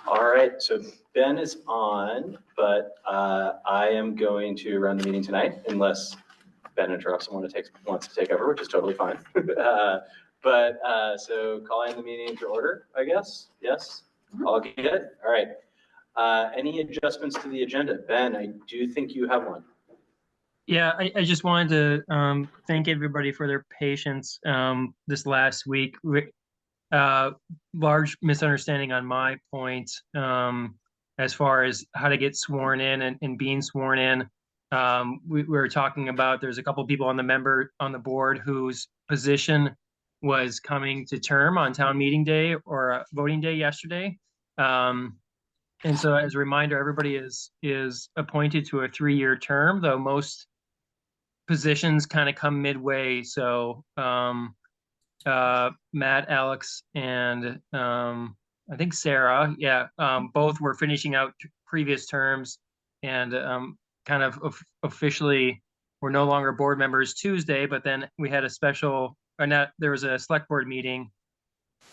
All right, so Ben is on, but I am going to run the meeting tonight unless Ben interrupts and wants to take over, which is totally fine. So calling the meeting to order, I guess. Yes, all good. All right. Any adjustments to the agenda? Ben, I do think you have one. Yeah, I just wanted to thank everybody for their patience this last week. Large misunderstanding on my point as far as how to get sworn in and being sworn in. We were talking about there's a couple people on the board whose position was coming to term on town meeting day or voting day yesterday. And so as a reminder, everybody is appointed to a 3-year term, though most positions kind of come midway. So Matt, Alex, and I think Sarah, both were finishing out previous terms and kind of officially were no longer board members Tuesday, but then we had there was a select board meeting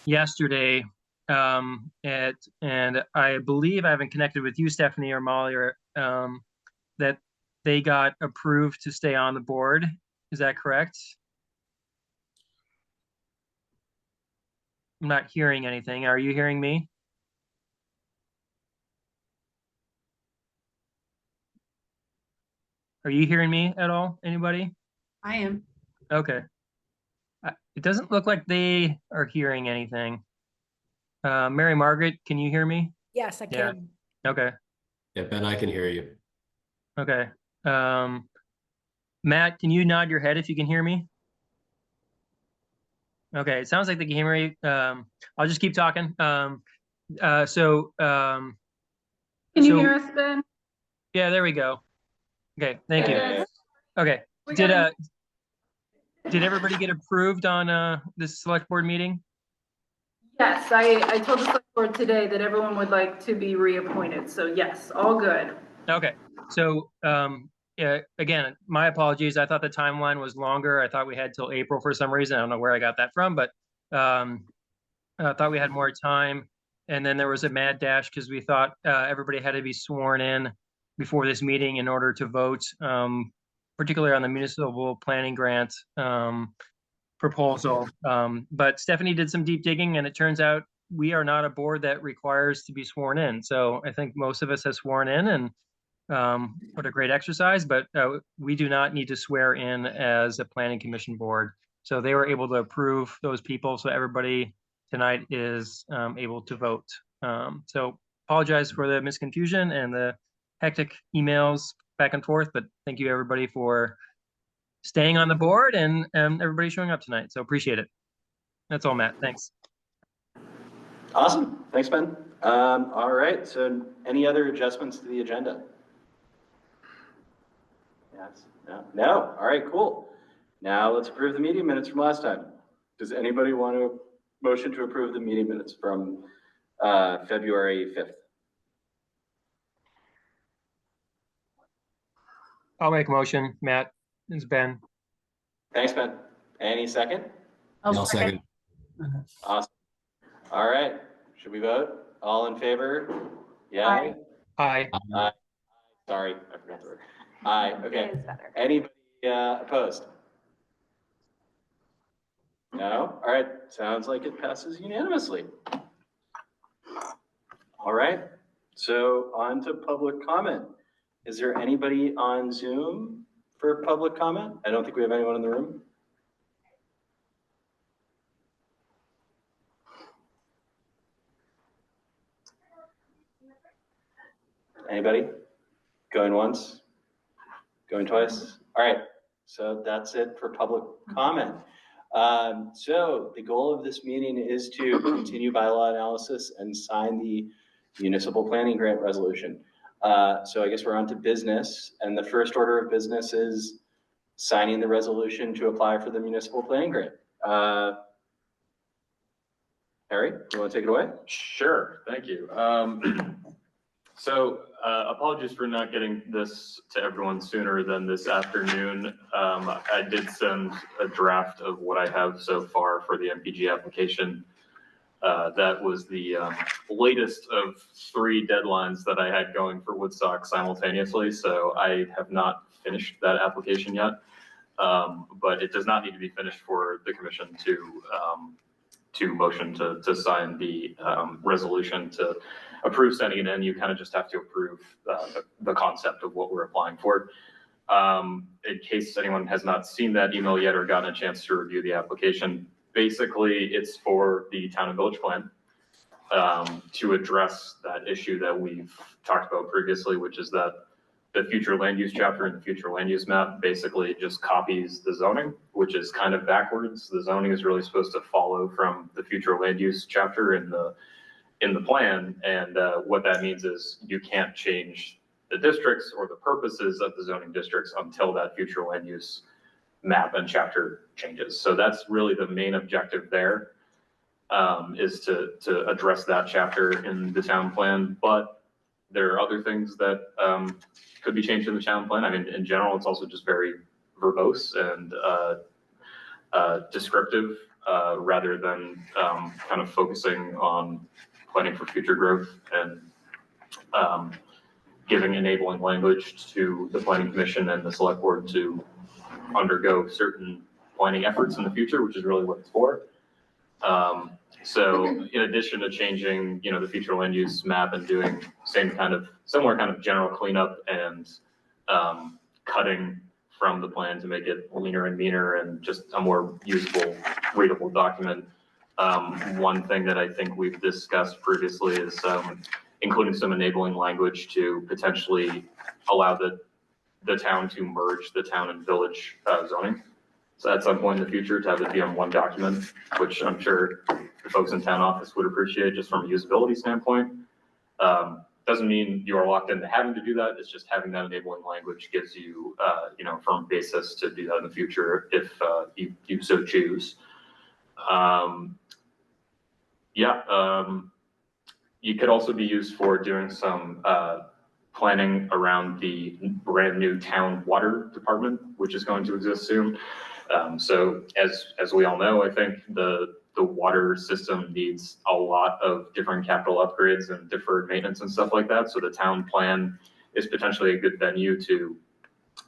yesterday and I believe I haven't connected with you, Stephanie or Molly, or that they got approved to stay on the board. Is that correct? I'm not hearing anything. Are you hearing me? Are you hearing me at all? Anybody? I am. Okay. It doesn't look like they are hearing anything. Mary Margaret, can you hear me? Yes, I can. Yeah. Okay. Yeah, Ben, I can hear you. Okay. Matt, can you nod your head if you can hear me? Okay, it sounds like they can hear me. I'll just keep talking. Can you hear us, Ben? Yeah, there we go. Okay, thank you. Okay, did everybody get approved on this select board meeting? Yes, I told the select board today that everyone would like to be reappointed. So yes, all good. Okay, so yeah, again, my apologies. I thought the timeline was longer. I thought we had till April for some reason. I don't know where I got that from, but I thought we had more time. And then there was a mad dash because we thought everybody had to be sworn in before this meeting in order to vote, particularly on the municipal planning grant proposal. But Stephanie did some deep digging, and it turns out we are not a board that requires to be sworn in. So I think most of us have sworn in, and what a great exercise, but we do not need to swear in as a planning commission board. So they were able to approve those people. So everybody tonight is able to vote. So apologize for the misconfusion and the hectic emails back and forth, but thank you everybody for staying on the board and everybody showing up tonight. So appreciate it. That's all, Matt. Thanks. Awesome. Thanks, Ben. All right. So any other adjustments to the agenda? Yes. No. All right, cool. Now let's approve the meeting minutes from last time. Does anybody want to motion to approve the meeting minutes from February 5th? I'll make a motion, Matt. It's Ben. Thanks, Ben. Any second? I'll second. Awesome. All right. Should we vote? All in favor? Yeah. Aye. Aye. Sorry, I forgot the word. Aye. Okay. Anybody opposed? No? All right. Sounds like it passes unanimously. All right. So on to public comment. Is there anybody on Zoom for public comment? I don't think we have anyone in the room. Anybody? Going once? Going twice? All right. So that's it for public comment. So the goal of this meeting is to continue bylaw analysis and sign the municipal planning grant resolution. So I guess we're on to business, and the first order of business is signing the resolution to apply for the municipal planning grant. Harry, you want to take it away? Sure, thank you. Apologies for not getting this to everyone sooner than this afternoon. I did send a draft of what I have so far for the MPG application That was the latest of 3 deadlines that I had going for Woodstock simultaneously, so I have not finished that application yet. But it does not need to be finished for the commission to motion to sign the resolution to approve sending it in. You kind of just have to approve the concept of what we're applying for. In case anyone has not seen that email yet or gotten a chance to review the application, basically it's for the town and village plan to address that issue that we've talked about previously, which is that the future land use chapter and the future land use map basically just copies the zoning, which is kind of backwards. The zoning is really supposed to follow from the future land use chapter in the plan. And what that means is you can't change the districts or the purposes of the zoning districts until that future land use map and chapter changes. So that's really the main objective there, is to address that chapter in the town plan. But there are other things that could be changed in the town plan. I mean, in general, it's also just very verbose and descriptive rather than kind of focusing on planning for future growth and giving enabling language to the planning commission and the select board to undergo certain planning efforts in the future, which is really what it's for. So in addition to changing, the future land use map and doing similar kind of general cleanup and cutting from the plan to make it leaner and meaner and just a more usable, readable document. One thing that I think we've discussed previously is including some enabling language to potentially allow the town to merge the town and village zoning. So at some point in the future to have it be on one document, which I'm sure the folks in town office would appreciate just from a usability standpoint. Doesn't mean you are locked into having to do that. It's just having that enabling language gives you, firm basis to do that in the future if you so choose. You could also be used for doing some planning around the brand new town water department, which is going to exist soon. So as we all know, I think the water system needs a lot of different capital upgrades and deferred maintenance and stuff like that. So the town plan is potentially a good venue to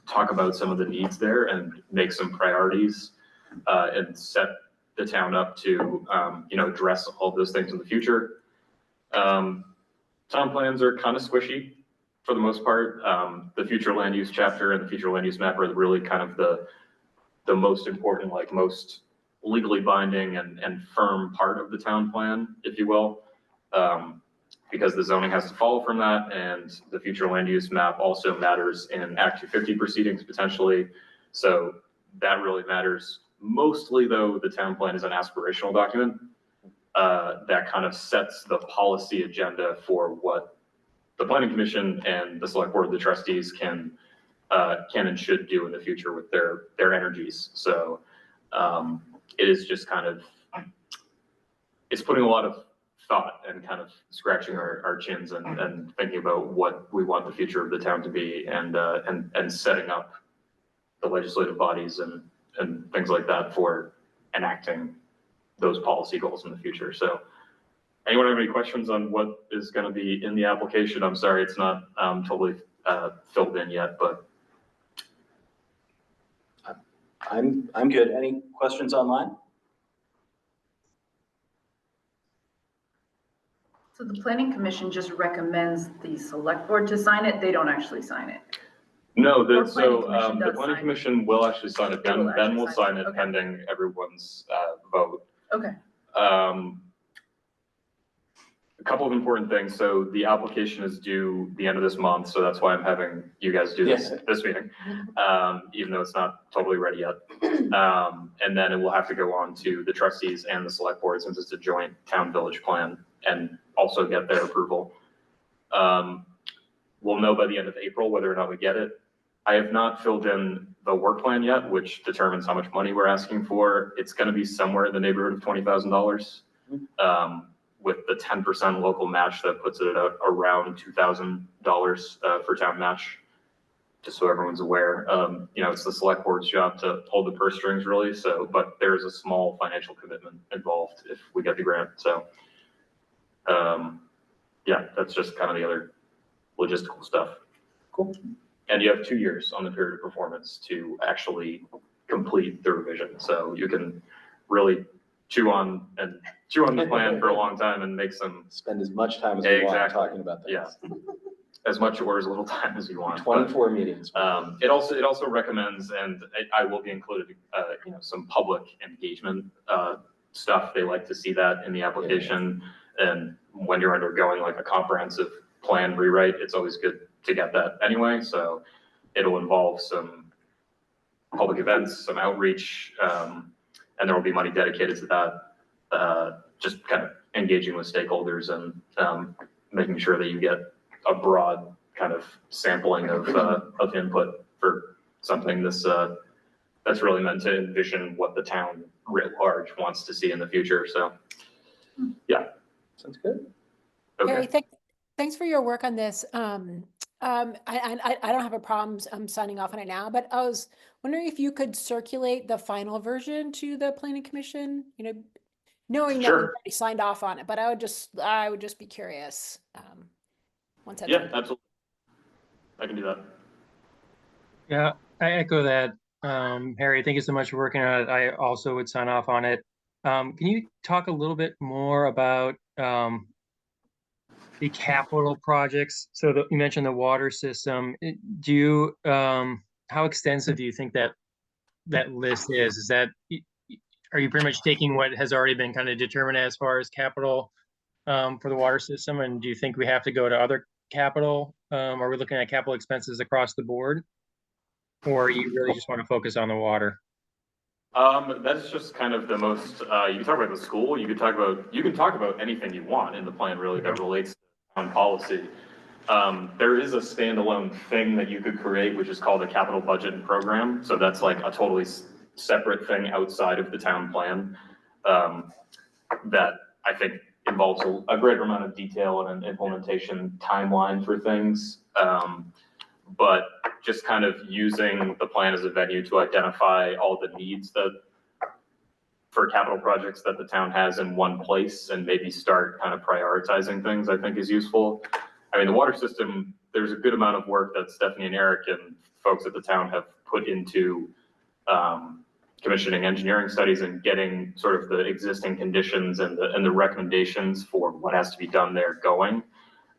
talk about some of the needs there and make some priorities and set the town up to, address all those things in the future. Town plans are kind of squishy for the most part. The future land use chapter and the future land use map are really kind of the most important, most legally binding and firm part of the town plan, if you will, because the zoning has to follow from that, and the future land use map also matters in Act 250 proceedings potentially. So that really matters. Mostly though, the town plan is an aspirational document that kind of sets the policy agenda for what the planning commission and the select board of the trustees can and should do in the future with their energies. So it is just it's putting a lot of thought and kind of scratching our chins and thinking about what we want the future of the town to be and setting up the legislative bodies and things like that for enacting those policy goals in the future. So anyone have any questions on what is going to be in the application? I'm sorry, it's not totally filled in yet, but. I'm good. Any questions online? So the planning commission just recommends the select board to sign it. They don't actually sign it. No, Or the planning planning commission will actually sign it. Ben will sign it Okay. pending everyone's vote. Okay. A couple of important things. So the application is due the end of this month, so that's why I'm having you guys do this meeting, even though it's not totally ready yet. And then it will have to go on to the trustees and the select board since it's a joint town village plan and also get their approval. We'll know by the end of April whether or not we get it. I have not filled in the work plan yet, which determines how much money we're asking for. It's going to be somewhere in the neighborhood of $20,000. With the 10% local match, that puts it at around $2,000 for town match, just so everyone's aware. It's the select board's job to hold the purse strings really. So, but there's a small financial commitment involved if we get the grant. So Yeah, that's just kind of the other logistical stuff. Cool. And you have 2 years on the period of performance to actually complete the revision. So you can really chew on the plan for a long time and make some, Spend as much time as we want Exactly. talking about that. yeah, as much or as little time as you want. But, 24 meetings. it also recommends, and I will be included, some public engagement, stuff. They like to see that in the application. And when you're undergoing like a comprehensive plan rewrite, it's always good to get that anyway. So it'll involve some public events, some outreach, and there will be money dedicated to that. Just kind of engaging with stakeholders and making sure that you get a broad kind of sampling of input for something that's really meant to envision what the town writ large wants to see in the future. So, yeah. Sounds good. Harry, Okay. thanks for your work on this. I don't have a problem signing off on it now, but I was wondering if you could circulate the final version to the planning commission, knowing that we've Sure. already signed off on it, but I would just be curious. Once that's Yeah, done. absolutely. I can do that. Yeah, I echo that. Harry, thank you so much for working on it. I also would sign off on it. Can you talk a little bit more about the capital projects? So you mentioned the water system. How extensive do you think that list is? Are you pretty much taking what has already been kind of determined as far as capital for the water system? And do you think we have to go to other capital? Are we looking at capital expenses across the board? Or you really just want to focus on the water? That's just kind of the most, you can talk about the school, you can talk about anything you want in the plan really that relates to town policy. There is a standalone thing that you could create, which is called a capital budget and program. So that's like a totally separate thing outside of the town plan, that I think involves a greater amount of detail and an implementation timeline for things. But just kind of using the plan as a venue to identify all the needs for capital projects that the town has in one place and maybe start kind of prioritizing things, I think is useful. I mean, the water system, there's a good amount of work that Stephanie and Eric and folks at the town have put into commissioning engineering studies and getting sort of the existing conditions and the recommendations for what has to be done there going.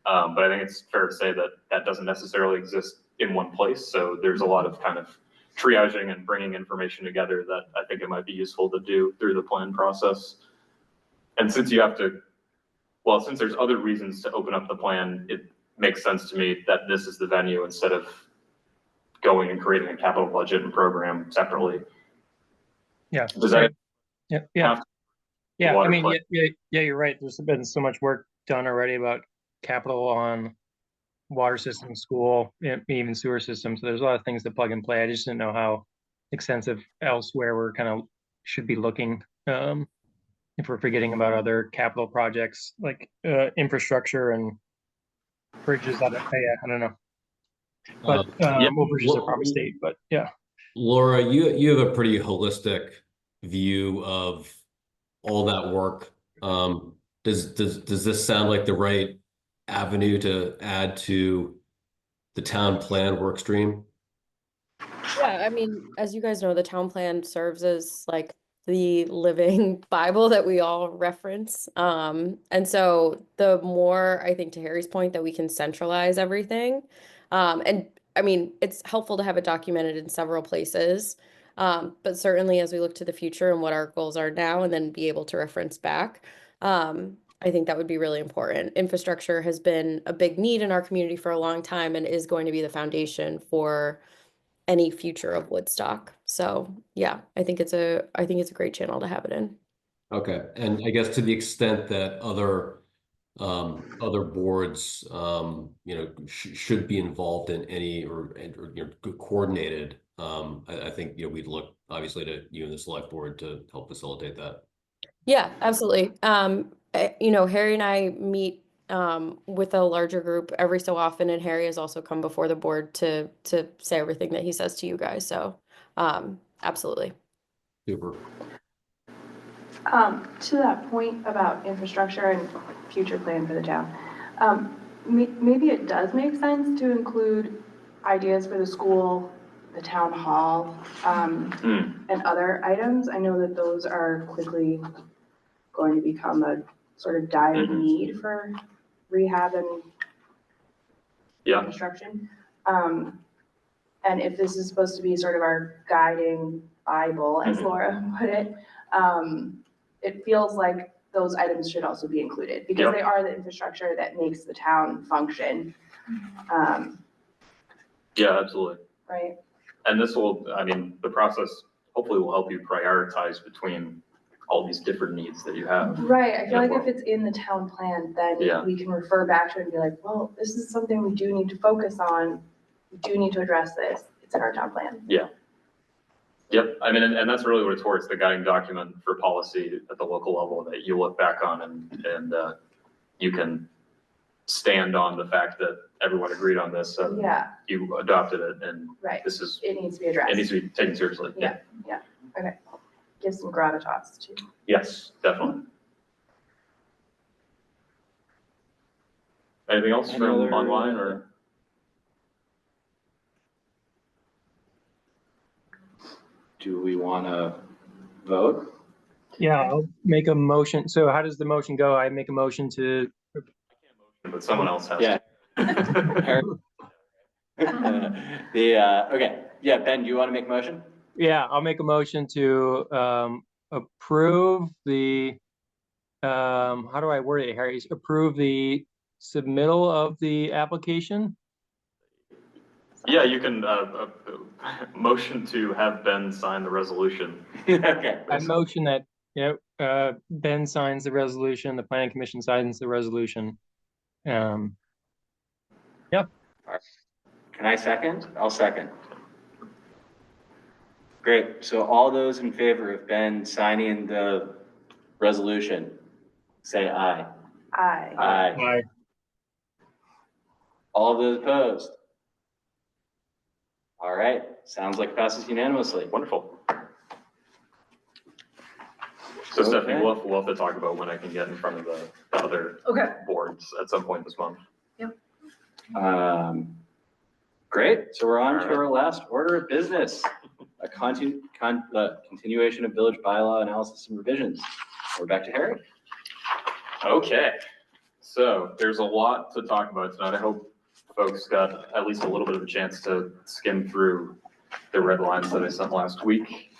But I think it's fair to say that that doesn't necessarily exist in one place. So there's a lot of kind of triaging and bringing information together that I think it might be useful to do through the plan process. And since since there's other reasons to open up the plan, it makes sense to me that this is the venue instead of going and creating a capital budget and program separately. Yeah. Does that? Yeah. Water I mean, plan. yeah, you're right. There's been so much work done already about capital on water system, school, even sewer systems. So there's a lot of things to plug and play. I just didn't know how extensive elsewhere we're kind of should be looking. If we're forgetting about other capital projects like infrastructure and bridges, I don't know. But well, bridges are probably state, but yeah. Laura, you have a pretty holistic view of all that work. Does this sound like the right avenue to add to the town plan work stream? Yeah, I mean, as you guys know, the town plan serves as like the living Bible that we all reference. And so the more, I think, to Harry's point, that we can centralize everything. And I mean, it's helpful to have it documented in several places. But certainly as we look to the future and what our goals are now, and then be able to reference back, I think that would be really important. Infrastructure has been a big need in our community for a long time and is going to be the foundation for any future of Woodstock. So yeah, I think it's a great channel to have it in. Okay, and I guess to the extent that other boards should be involved in any or coordinated, I think we'd look obviously to you and the select board to help facilitate that. Yeah, absolutely. Harry and I meet with a larger group every so often, and Harry has also come before the board to say everything that he says to you guys. So absolutely. Super. To that point about infrastructure and future plan for the town, maybe it does make sense to include ideas for the school, the town hall, and other items. I know that those are quickly going to become a sort of dire need for rehab and construction. And if this is supposed to be sort of our guiding Bible, as Laura put it, it feels like those items should also be included because they are the infrastructure that makes the town function. Yeah, absolutely. Right. And this will, I mean, the process hopefully will help you prioritize between all these different needs that you have. Right. I feel like if it's in the town plan, then we can refer back to it and be like, well, this is something we do need to focus on. We do need to address this. It's in our town plan. Yeah. Yep. I mean, and that's really what it's for. It's the guiding document for policy at the local level that you look back on and you can stand on the fact that everyone agreed on this. And you adopted it and this is, it needs to be addressed. It needs to be taken seriously. Yeah. Okay. Give some gravitas too. Yes, definitely. Anything else from online or? Do we want to vote? Yeah, I'll make a motion. So how does the motion go? I make a motion to. But someone else has. Yeah. Okay. Yeah, Ben, do you want to make a motion? Yeah, I'll make a motion to approve the, how do I word it, Harry? Approve the submittal of the application? Yeah, you can motion to have Ben sign the resolution. Okay. I motion that, Ben signs the resolution, the planning commission signs the resolution. Yep. Can I second? I'll second. Great. So all those in favor of Ben signing the resolution, say aye. Aye. Aye. Aye. All of those opposed? All right. Sounds like passes unanimously. Wonderful. So Stephanie, we'll have to talk about when I can get in front of the other boards at some point this month. Yep. Great. So we're on to our last order of business, a continuation of village bylaw analysis and revisions. We're back to Harry. Okay. So there's a lot to talk about tonight. I hope folks got at least a little bit of a chance to skim through the red lines that I sent last week.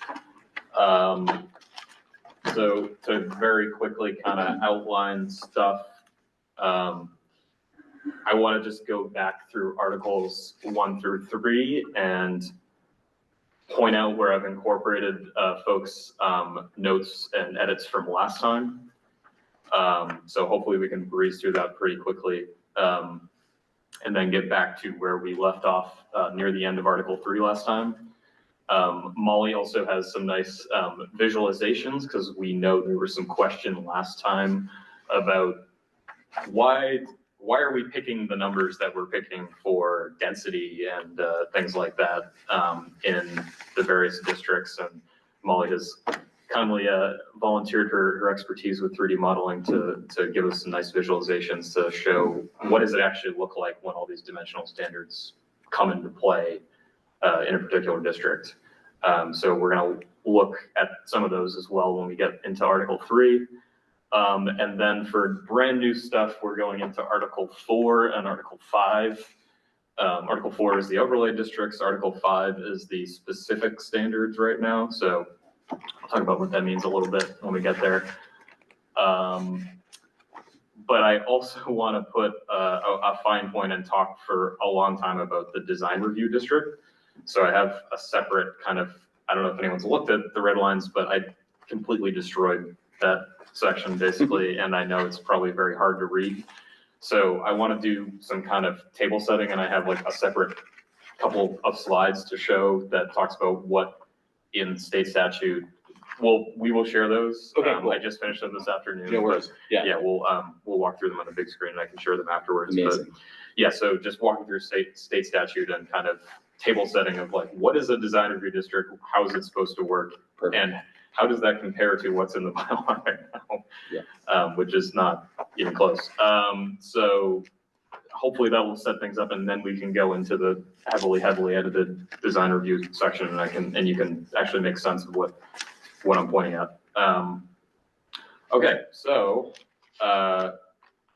So to very quickly kind of outline stuff, I want to just go back through Articles 1 through 3 and point out where I've incorporated folks' notes and edits from last time. So hopefully we can breeze through that pretty quickly and then get back to where we left off near the end of Article 3 last time. Molly also has some nice visualizations because we know there was some question last time about why are we picking the numbers that we're picking for density and things like that in the various districts. And Molly has kindly volunteered her expertise with 3D modeling to give us some nice visualizations to show what does it actually look like when all these dimensional standards come into play in a particular district. So we're going to look at some of those as well when we get into Article 3. And then for brand new stuff, we're going into Article 4 and Article 5. Article 4 is the overlay districts. Article 5 is the specific standards right now. So I'll talk about what that means a little bit when we get there. But I also want to put a fine point and talk for a long time about the design review district. So I have a separate kind of, I don't know if anyone's looked at the red lines, but I completely destroyed that section basically, and I know it's probably very hard to read. So I want to do some kind of table setting, and I have like a separate couple of slides to show that talks about what in state statute. Well, we will share those. Okay, cool. I just finished them this afternoon. No worries. Yeah, we'll walk through them on the big screen, and I can share them afterwards. Amazing. But yeah, so just walking through state statute and kind of table setting of like what is a design review district, how is it supposed to work, Perfect. and how does that compare to what's in the bylaw right now? Yeah. Which is not even close. So hopefully that will set things up, and then we can go into the heavily edited design review section, and you can actually make sense of what I'm pointing at. Okay, so we're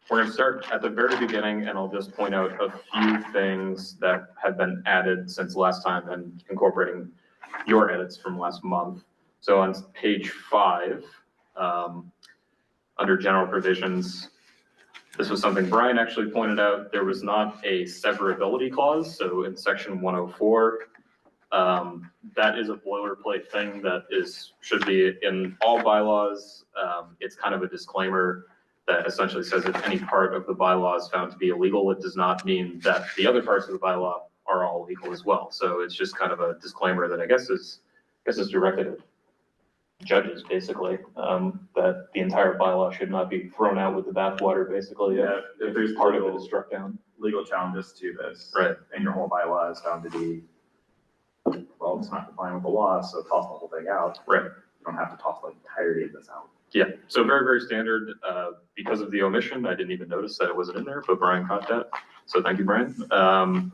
going to start at the very beginning, and I'll just point out a few things that have been added since last time and incorporating your edits from last month. So on page 5, under general provisions, this was something Brian actually pointed out. There was not a severability clause. So in section 104, that is a boilerplate thing that should be in all bylaws. It's kind of a disclaimer that essentially says if any part of the bylaw is found to be illegal, it does not mean that the other parts of the bylaw are all legal as well. So it's just kind of a disclaimer that I guess is directed at judges, basically, that the entire bylaw should not be thrown out with the bathwater, basically. Yeah, if there's part of it is struck down. legal challenges to this. Right. And your whole bylaw is found to be, well, it's not complying with the law, so toss the whole thing out. Right. You don't have to toss the entirety of this out. Yeah, so very, very standard. Because of the omission, I didn't even notice that it wasn't in there, but Brian caught that. So thank you, Brian.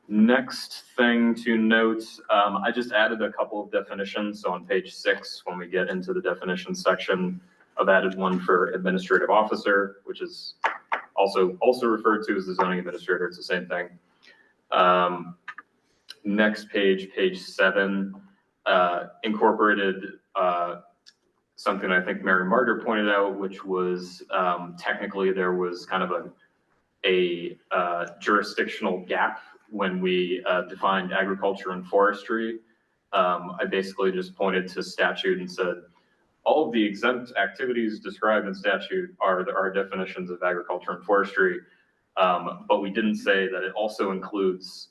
Next thing to note, I just added a couple of definitions. So on page 6, when we get into the definition section, I've added one for administrative officer, which is also referred to as the zoning administrator. It's the same thing. Next page, page 7, incorporated something I think Mary Margaret pointed out, which was technically there was kind of a jurisdictional gap when we defined agriculture and forestry. I basically just pointed to statute and said, all of the exempt activities described in statute are our definitions of agriculture and forestry, but we didn't say that it also includes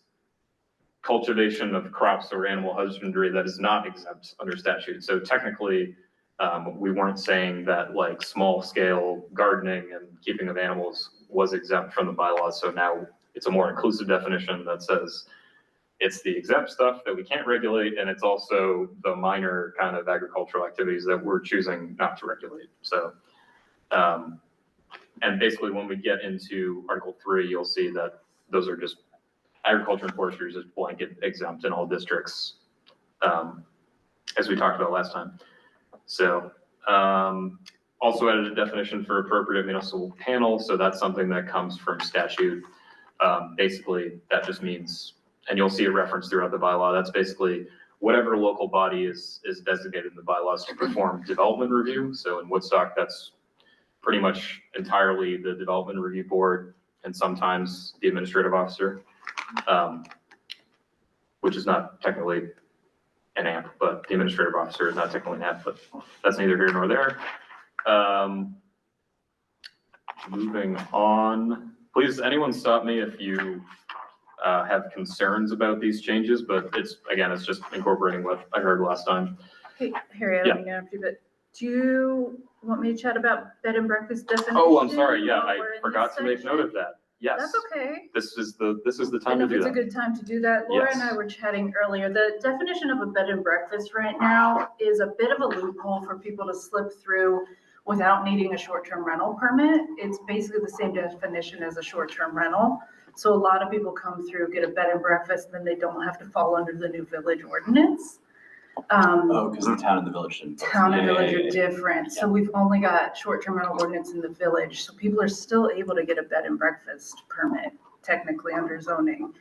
cultivation of crops or animal husbandry that is not exempt under statute. So technically, we weren't saying that like small scale gardening and keeping of animals was exempt from the bylaws. So now it's a more inclusive definition that says it's the exempt stuff that we can't regulate, and it's also the minor kind of agricultural activities that we're choosing not to regulate. So, and basically when we get into Article 3, you'll see that those are just agriculture and forestry is just blanket exempt in all districts, as we talked about last time. So, also added a definition for appropriate municipal panel. So that's something that comes from statute. Basically, that just means, and you'll see a reference throughout the bylaw, that's basically whatever local body is designated in the bylaws to perform development review. So in Woodstock, that's pretty much entirely the development review board and sometimes the administrative officer, which is not technically an AMP, but the administrative officer is not technically an AMP, but that's neither here nor there. Moving on, please, anyone stop me if you have concerns about these changes, but it's just incorporating what I heard last time. Hey, Harry, I don't mean to interrupt you, but do you want me to chat about bed and breakfast definition? Oh, I'm sorry. Yeah, while I we're in forgot this to make note section? of that. Yes. That's okay. This is the time And to if do it's a that. good time to do that, Laura and I were chatting earlier. The definition of a bed and breakfast right now is a bit of a loophole for people to slip through without needing a short-term rental permit. It's basically the same definition as a short-term rental. So a lot of people come through, get a bed and breakfast, and then they don't have to fall under the new village ordinance. Because the town and the village didn't. Town and village are different. So we've only got short-term rental ordinance in the village. So people are still able to get a bed and breakfast permit, technically under zoning.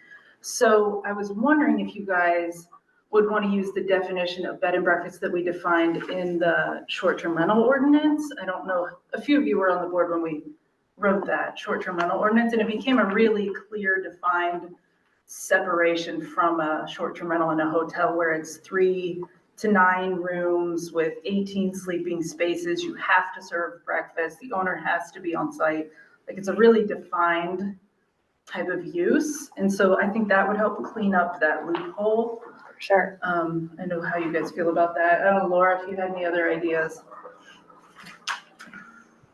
So I was wondering if you guys would want to use the definition of bed and breakfast that we defined in the short-term rental ordinance. I don't know, a few of you were on the board when we wrote that short-term rental ordinance, and it became a really clear, defined separation from a short-term rental in a hotel where it's 3 to 9 rooms with 18 sleeping spaces. You have to serve breakfast. The owner has to be on site. Like, it's a really defined type of use. And so I think that would help clean up that loophole. Sure. I know how you guys feel about that. I don't know, Laura, if you had any other ideas.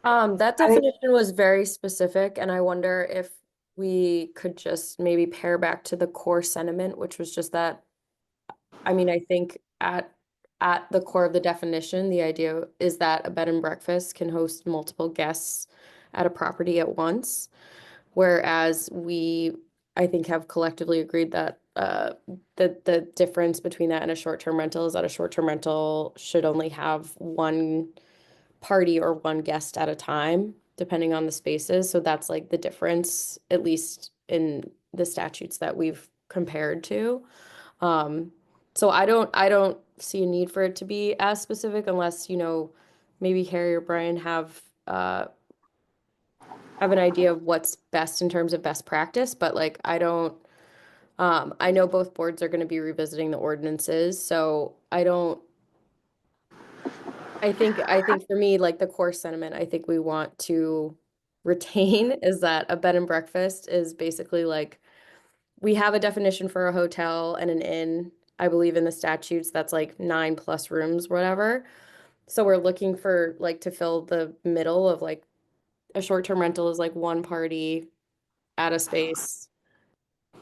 That definition was very specific, and I wonder if we could just maybe pair back to the core sentiment, which was just that, I mean, I think at at the core of the definition, the idea is that a bed and breakfast can host multiple guests at a property at once. Whereas we, I think, have collectively agreed that the difference between that and a short-term rental is that a short-term rental should only have one party or one guest at a time, depending on the spaces. So that's like the difference, at least in the statutes that we've compared to. So I don't see a need for it to be as specific unless, maybe Harry or Brian have an idea of what's best in terms of best practice, but like I know both boards are going to be revisiting the ordinances, so I think for me, like the core sentiment I think we want to retain is that a bed and breakfast is basically like we have a definition for a hotel and an inn. I believe in the statutes that's like 9+ rooms, whatever. So we're looking for like to fill the middle of like a short-term rental is like one party at a space.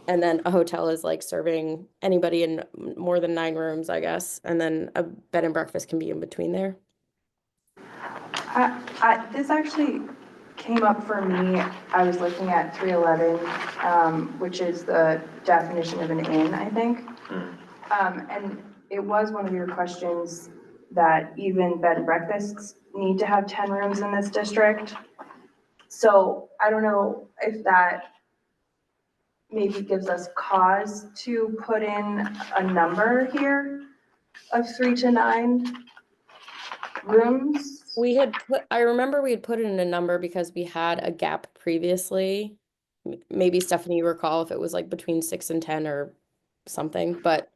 And then a hotel is like serving anybody in more than 9 rooms, I guess. And then a bed and breakfast can be in between there. This actually came up for me. I was looking at 311, which is the definition of an inn, I think. And it was one of your questions that even bed and breakfasts need to have 10 rooms in this district. So I don't know if that maybe gives us cause to put in a number here of 3 to 9 rooms. I remember we had put it in a number because we had a gap previously. Maybe Stephanie, you recall if it was like between 6 and 10 or something, but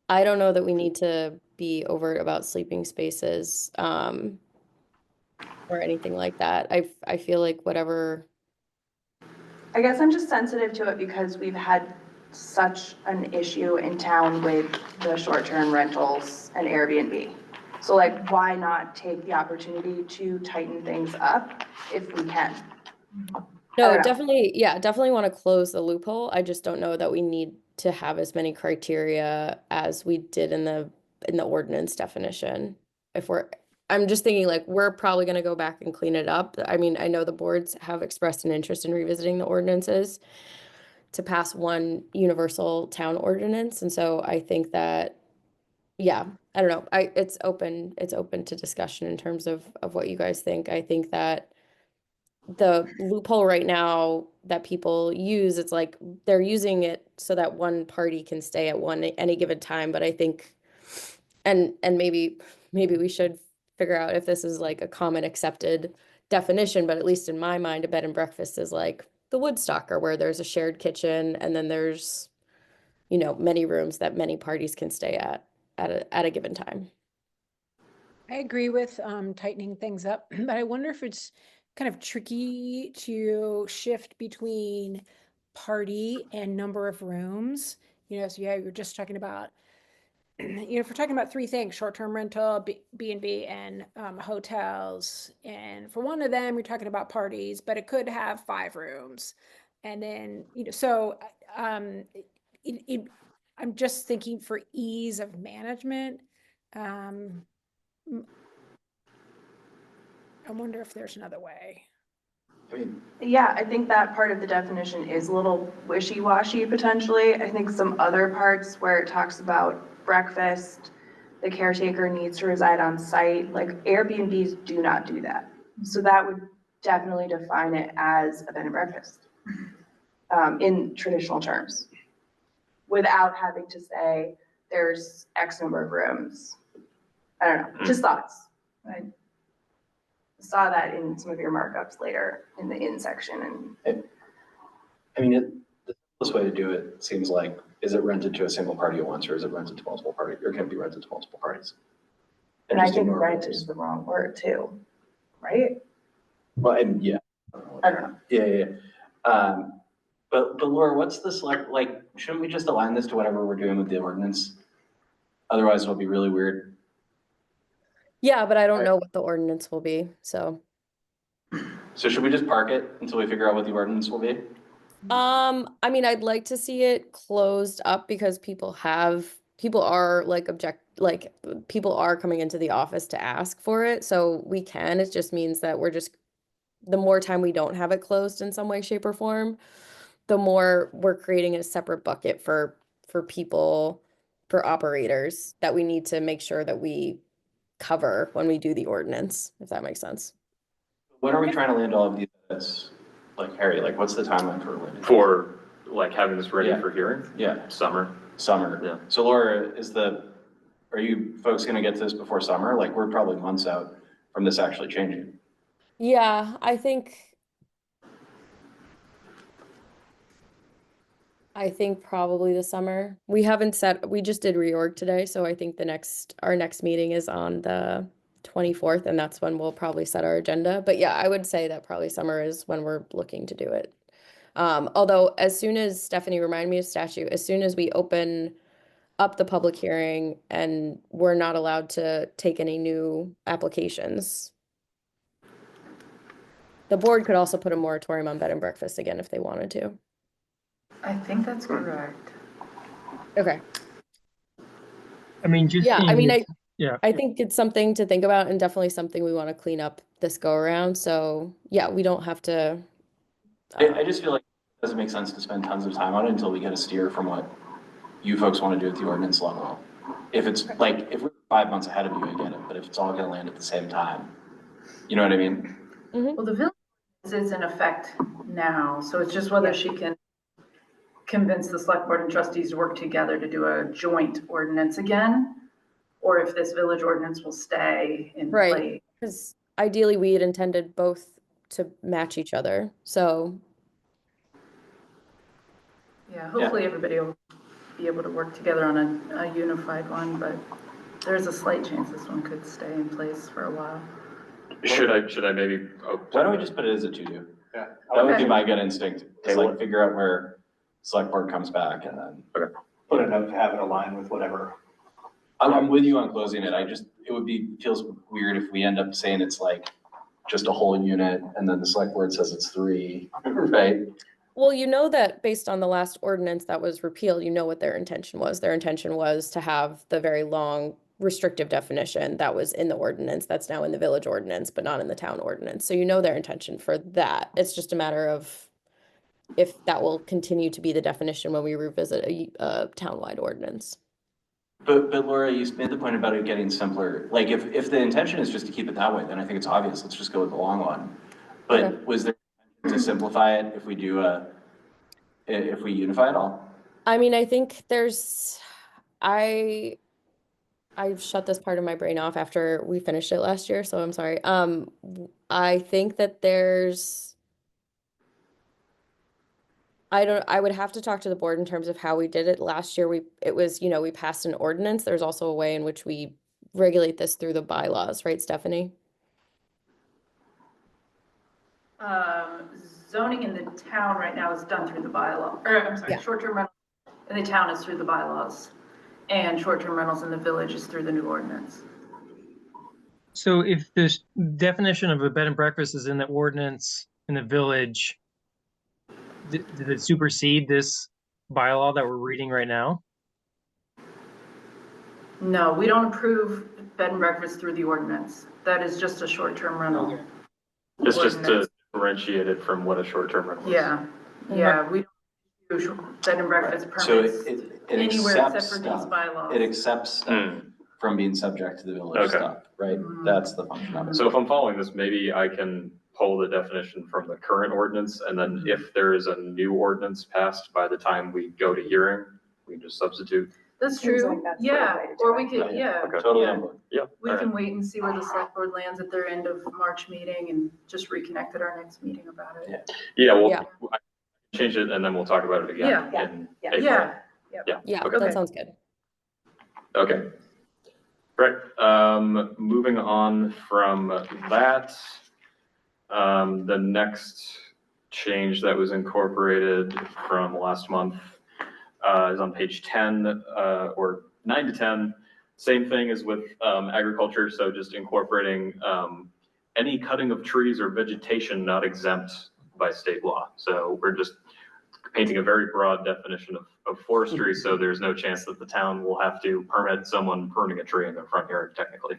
I don't know that we need to be overt about sleeping spaces, or anything like that. I feel like whatever. I guess I'm just sensitive to it because we've had such an issue in town with the short-term rentals and Airbnb. So like, why not take the opportunity to tighten things up if we can? No, definitely want to close the loophole. I just don't know that we need to have as many criteria as we did in the ordinance definition. I'm just thinking like we're probably going to go back and clean it up. I mean, I know the boards have expressed an interest in revisiting the ordinances to pass one universal town ordinance. And so I think that, yeah, I don't know. It's open to discussion in terms of what you guys think. I think that the loophole right now that people use, it's like they're using it so that one party can stay at any given time. But I think, and maybe we should figure out if this is like a common accepted definition, but at least in my mind, a bed and breakfast is like the Woodstock, where there's a shared kitchen and then there's, many rooms that many parties can stay at a given time. I agree with tightening things up, but I wonder if it's kind of tricky to shift between party and number of rooms. So yeah, you're just talking about, if we're talking about 3 things, short-term rental, B&B, and hotels. And for one of them, you're talking about parties, but it could have 5 rooms. And then, so I'm just thinking for ease of management. I wonder if there's another way. I mean, Yeah, I think that part of the definition is a little wishy-washy potentially. I think some other parts where it talks about breakfast, the caretaker needs to reside on site, like Airbnbs do not do that. So that would definitely define it as a bed and breakfast in traditional terms, without having to say there's X number of rooms. I don't know, just thoughts. I saw that in some of your markups later in the in section. And I mean, the simplest way to do it seems like, is it rented to a single party at once, or is it rented to multiple parties, or can it be rented to multiple parties? And I think rent is the wrong word too, right? Well, and yeah. I don't know. Yeah. But Laura, what's this like, shouldn't we just align this to whatever we're doing with the ordinance? Otherwise it'll be really weird. Yeah, but I don't know what the ordinance will be, so. So should we just park it until we figure out what the ordinance will be? I mean, I'd like to see it closed up because people have people are people are coming into the office to ask for it, so we can. It just means that the more time we don't have it closed in some way, shape, or form, the more we're creating a separate bucket for people, for operators that we need to make sure that we cover when we do the ordinance, if that makes sense. When are we trying to land all of these edits? Like, Harry, like, what's the timeline for landing? For like having this ready Yeah. for hearing? Yeah, Summer. summer. Yeah. So Laura, are you folks gonna get to this before summer? Like, we're probably months out from this actually changing. Yeah, I think probably the summer. We just did reorg today, so I think our next meeting is on the 24th, and that's when we'll probably set our agenda. But yeah, I would say that probably summer is when we're looking to do it. Although as soon as, Stephanie, remind me of statute, as soon as we open up the public hearing and we're not allowed to take any new applications, the board could also put a moratorium on bed and breakfast again if they wanted to. I think that's correct. Okay. I mean, just Yeah, I mean, yeah. I think it's something to think about and definitely something we want to clean up this go around. So yeah, we don't have to. I just feel like it doesn't make sense to spend tons of time on it until we get a steer from what you folks want to do at the ordinance level. If it's like, if we're 5 months ahead of you, I get it, but if it's all gonna land at the same time, you know what I mean? Well, the village is in effect now, so it's just whether she can convince the select board and trustees to work together to do a joint ordinance again, or if this village ordinance will stay in Right. place. Because ideally we had intended both to match each other. So Yeah, hopefully everybody will be able to work together on a unified one, but there's a slight chance this one could stay in place for a while. Should I maybe? Why don't we just put it as a to-do? Yeah. That would be Okay. my gut instinct, is Table like figure out where select board comes back and then. Put it up, have it align with whatever. I'm with you on closing it. Feels weird if we end up saying it's like just a whole unit and then the select board says it's 3, right? well, you know that based on the last ordinance that was repealed, you know what their intention was. Their intention was to have the very long restrictive definition that was in the ordinance that's now in the village ordinance, but not in the town ordinance. So you know their intention for that. It's just a matter of if that will continue to be the definition when we revisit a townwide ordinance. But Laura, you made the point about it getting simpler. Like if the intention is just to keep it that way, then I think it's obvious. Let's just go with the long one. But Okay. was there to simplify it if we unify it all? I mean, I think I shut this part of my brain off after we finished it last year, so I'm sorry. I think that I would have to talk to the board in terms of how we did it last year. We passed an ordinance. There's also a way in which we regulate this through the bylaws, right, Stephanie? Zoning in the town right now is done through the bylaw, or I'm sorry, Yeah. short-term rental in the town is through the bylaws. And short-term rentals in the village is through the new ordinance. So if the definition of a bed and breakfast is in the ordinance in the village, did it supersede this bylaw that we're reading right now? No, we don't approve bed and breakfast through the ordinance. That is just a short-term rental. It's just to ordinance. differentiate it from what a short-term rental is. Yeah, we don't do bed and breakfast So permits it anywhere accepts except for these stuff. bylaws. It accepts stuff from being subject to the village Okay. stuff, right? That's the function of it. So if I'm following this, maybe I can pull the definition from the current ordinance, and then if there is a new ordinance passed by the time we go to hearing, we can just substitute. That's Seems true, like that's the right yeah, way to do or it. we could, yeah. Okay. Totally yeah. on board. Yeah. We all can right. wait and see where the select board lands at their end of March meeting and just reconnect at our next meeting about it. Yeah, well, Yeah. I can change it and then we'll talk about it again. Yeah. in Yeah. April. Yeah, Yeah, Okay. that sounds good. Okay. Great. Moving on from that, the next change that was incorporated from last month is on page 10, or 9 to 10. Same thing as with agriculture, so just incorporating any cutting of trees or vegetation not exempt by state law. So we're just painting a very broad definition of forestry, so there's no chance that the town will have to permit someone pruning a tree in their front yard technically.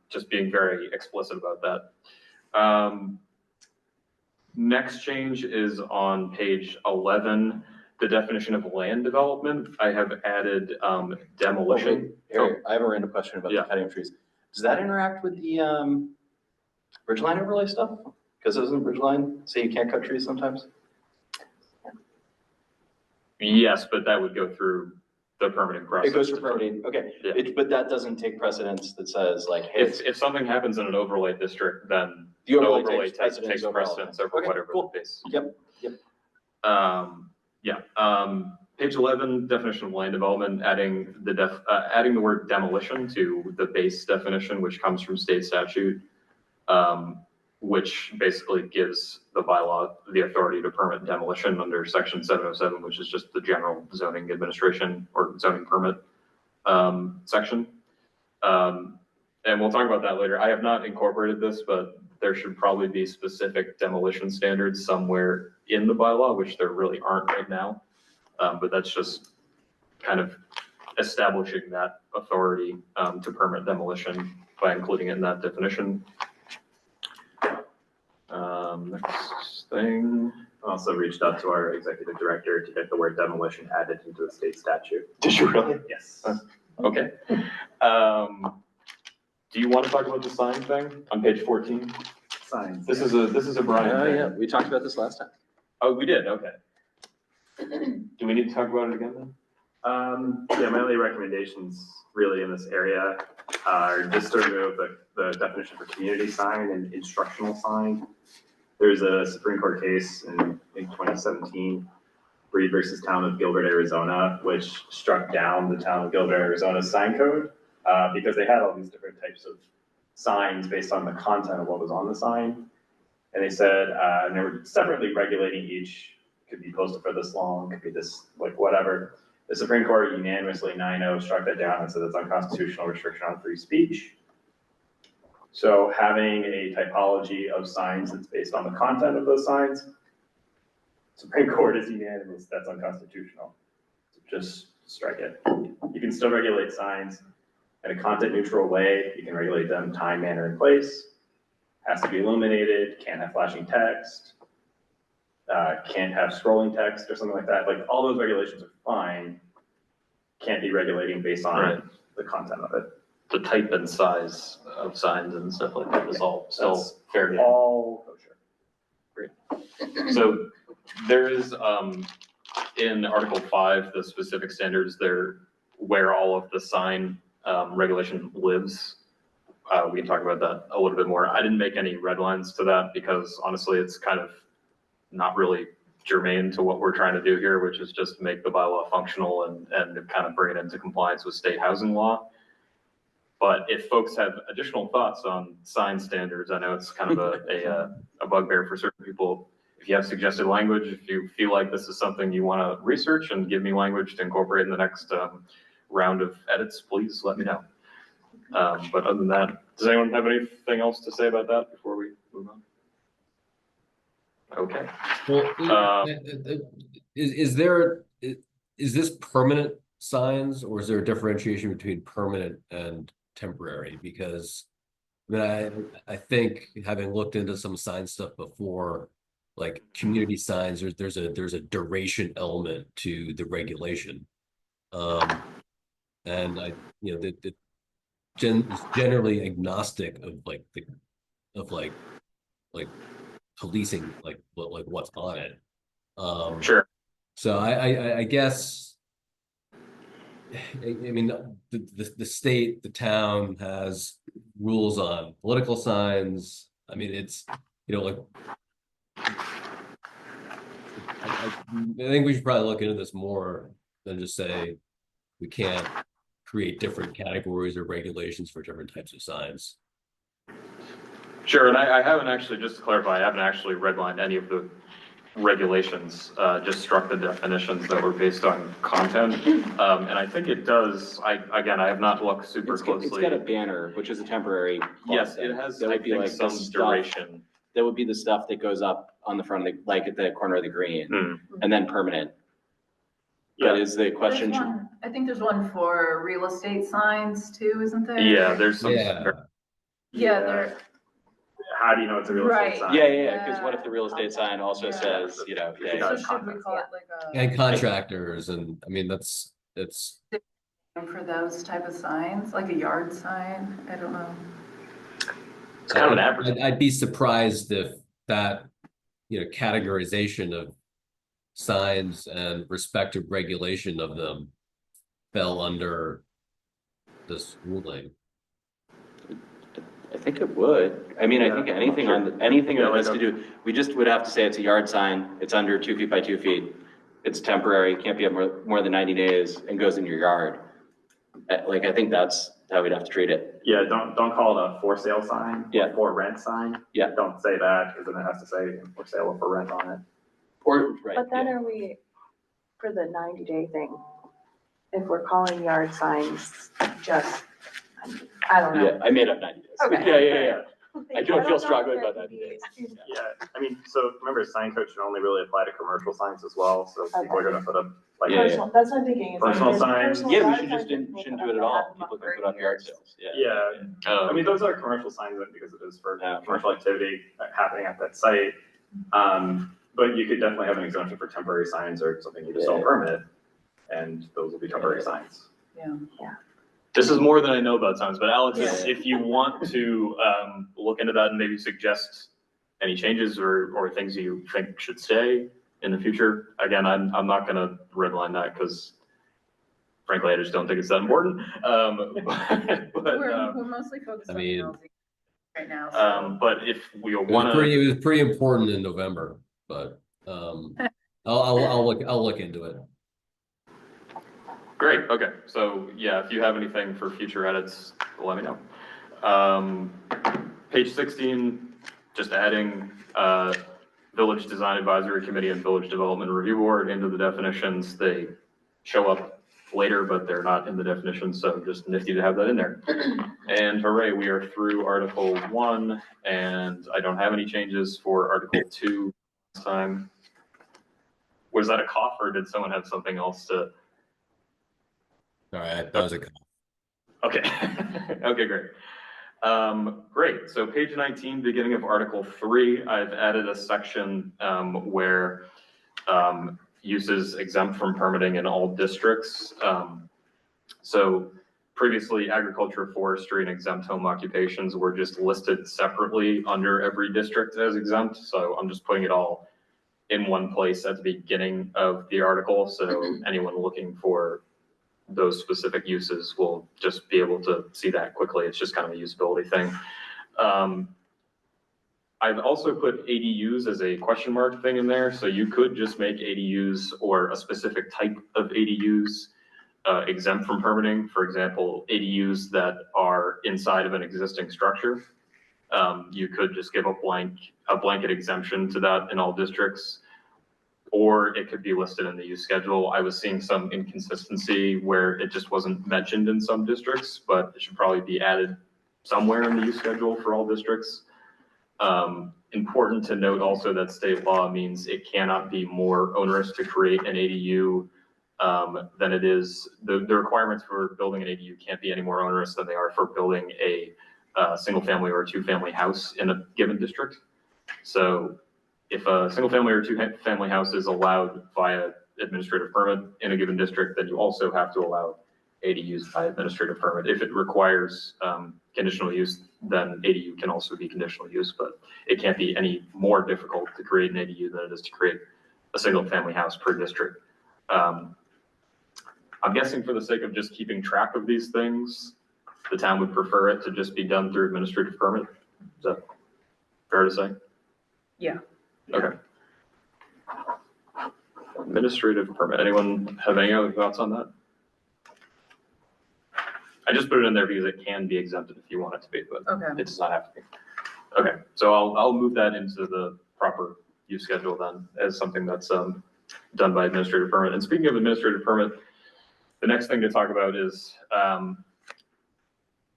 Just being very explicit about that. Next change is on page 11, the definition of land development. I have added demolition. Here, I have a random question about the cutting of trees. Does that interact with the Ridgeline overlay stuff? Because doesn't Ridgeline say you can't cut trees sometimes? Yes, but that would go through the permitting process. It goes through permitting, okay. Yeah. But that doesn't take precedence that says like, hey, If something happens in an overlay district, then the the overlay overlay takes takes precedence over precedence over Okay, whatever cool. the base. Yep. Page 11, definition of land development, adding the word demolition to the base definition, which comes from state statute, which basically gives the bylaw the authority to permit demolition under section 707, which is just the general zoning administration or zoning permit section. And we'll talk about that later. I have not incorporated this, but there should probably be specific demolition standards somewhere in the bylaw, which there really aren't right now. But that's just kind of establishing that authority to permit demolition by including it in that definition. Next thing. Also reached out to our executive director to get the word demolition added into the state statute. Did you really? Yes. Okay. Do you want to talk about the sign thing on page 14? Signs. This is a Brian Oh, thing. yeah, we talked about this last time. Oh, we did, okay. Do we need to talk about it again then? Yeah, my only recommendations really in this area are just to remove the definition for community sign and instructional sign. There's a Supreme Court case in 2017, Breed versus Town of Gilbert, Arizona, which struck down the Town of Gilbert, Arizona's sign code because they had all these different types of signs based on the content of what was on the sign. And they said, and they were separately regulating each, could be posted for this long, could be this, like whatever. The Supreme Court unanimously 9-0 struck that down and said it's unconstitutional restriction on free speech. So having a typology of signs that's based on the content of those signs, Supreme Court is unanimous, that's unconstitutional. So just strike it. You can still regulate signs in a content neutral way. You can regulate them time, manner, and place. Has to be illuminated, can't have flashing text, can't have scrolling text or something like that. Like all those regulations are fine. Can't be regulating based on the content of it. The type and size of signs and stuff like that is all still fair game. All kosher. Great. So there is, in Article 5, the specific standards there where all of the sign regulation lives. We can talk about that a little bit more. I didn't make any red lines to that because honestly, it's kind of not really germane to what we're trying to do here, which is just make the bylaw functional and kind of bring it into compliance with state housing law. But if folks have additional thoughts on sign standards, I know it's kind of a bugbear for certain people. If you have suggested language, if you feel like this is something you want to research and give me language to incorporate in the next round of edits, please let me know. But other than that, does anyone have anything else to say about that before we move on? Okay. Well, is this permanent signs or is there a differentiation between permanent and temporary? Because I mean, I think having looked into some sign stuff before, like community signs, there's a duration element to the regulation, and it's generally agnostic of like policing like what's on it. Sure. So I guess. I mean, the state, the town has rules on political signs. I mean, it's, like, I think we should probably look into this more than just say we can't create different categories or regulations for different types of signs. Sure, and I haven't actually, just to clarify, I haven't actually redlined any of the regulations, just struck the definitions that were based on content. And I think it does, I have not looked super closely. It's got a banner, which is a temporary. Yes, it has, that would be like some duration. That would be the stuff that goes up on the front of the, like at the corner of the green, and then permanent That is the question. There's one, I think there's one for real estate signs too, isn't there? Yeah, there's some. Yeah. Yeah, there, How do you know it's a real Right. estate sign? Yeah, because what if the real estate sign also Yeah. says, so should we call it like And contractors, and I mean, it's for those type of signs, like a yard sign? I don't know. It's kind of an average. I'd be surprised if that, categorization of signs and respective regulation of them fell under this ruling. I think it would. I mean, I think anything anything that has to do, we just would have to say it's a yard sign, it's under 2 feet by 2 feet. It's temporary, can't be up more than 90 days and goes in your yard. Like, I think that's how we'd have to treat it. Yeah, don't call it a for sale sign. Yeah. Or for rent sign. Yeah. Don't say that, because then it has to say for sale or for rent on it. Or, right. But then are we, for the 90-day thing, if we're calling yard signs just, I don't know. Yeah, I made up 90 days. Okay. Yeah. I don't feel strongly about that. Yeah, I mean, so remember, sign code should only really apply to commercial signs as well, so people are gonna put up like. Yeah. Personal, that's what I'm thinking. is like Personal there's signs. personal Yeah, we yard should just signs shouldn't that do people it at have all. them up People can for put up yard years. sales. Yeah, I mean, those are commercial signs because it is for Yeah. commercial activity happening at that site. But you could definitely have an exemption for temporary signs or something you just don't permit, and those will be temporary signs. This is more than I know about signs, but Alex, Yeah. if you want to look into that and maybe suggest any changes or things you think should stay in the future, again, I'm not gonna redline that because frankly, I just don't think it's that important. We're mostly focused I on mean, housing right now. So. But if we It want was to, pretty important in November, but I'll look into it. great, okay. So yeah, if you have anything for future edits, let me know. Page 16, just adding Village Design Advisory Committee and Village Development Review Board into the definitions. They show up later, but they're not in the definition, so just nifty to have that in there. And hooray, we are through Article 1, and I don't have any changes for Article 2 this time. Was that a cough, or did someone have something else to? All right, that was a. Okay, okay, great. Great, so page 19, beginning of Article 3, I've added a section where uses exempt from permitting in all districts. So previously, agriculture, forestry, and exempt home occupations were just listed separately under every district as exempt. So I'm just putting it all in one place at the beginning of the article. So anyone looking for those specific uses will just be able to see that quickly. It's just kind of a usability thing. I've also put ADUs as a question mark thing in there. So you could just make ADUs or a specific type of ADUs exempt from permitting. For example, ADUs that are inside of an existing structure. You could just give a blanket exemption to that in all districts, or it could be listed in the use schedule. I was seeing some inconsistency where it just wasn't mentioned in some districts, but it should probably be added somewhere in the use schedule for all districts. Important to note also that state law means it cannot be more onerous to create an ADU than it is. The requirements for building an ADU can't be any more onerous than they are for building a single family or a two-family house in a given district. So if a single family or two-family house is allowed via administrative permit in a given district, then you also have to allow ADUs by administrative permit. If it requires conditional use, then ADU can also be conditional use, but it can't be any more difficult to create an ADU than it is to create a single family house per district. I'm guessing for the sake of just keeping track of these things, the town would prefer it to just be done through administrative permit. Is that fair to say? Yeah. Okay. Administrative permit. Anyone have any other thoughts on that? I just put it in there because it can be exempted if you want it to be, but Okay. it does not have to be. Okay, so I'll move that into the proper use schedule then as something that's done by administrative permit. And speaking of administrative permit, the next thing to talk about is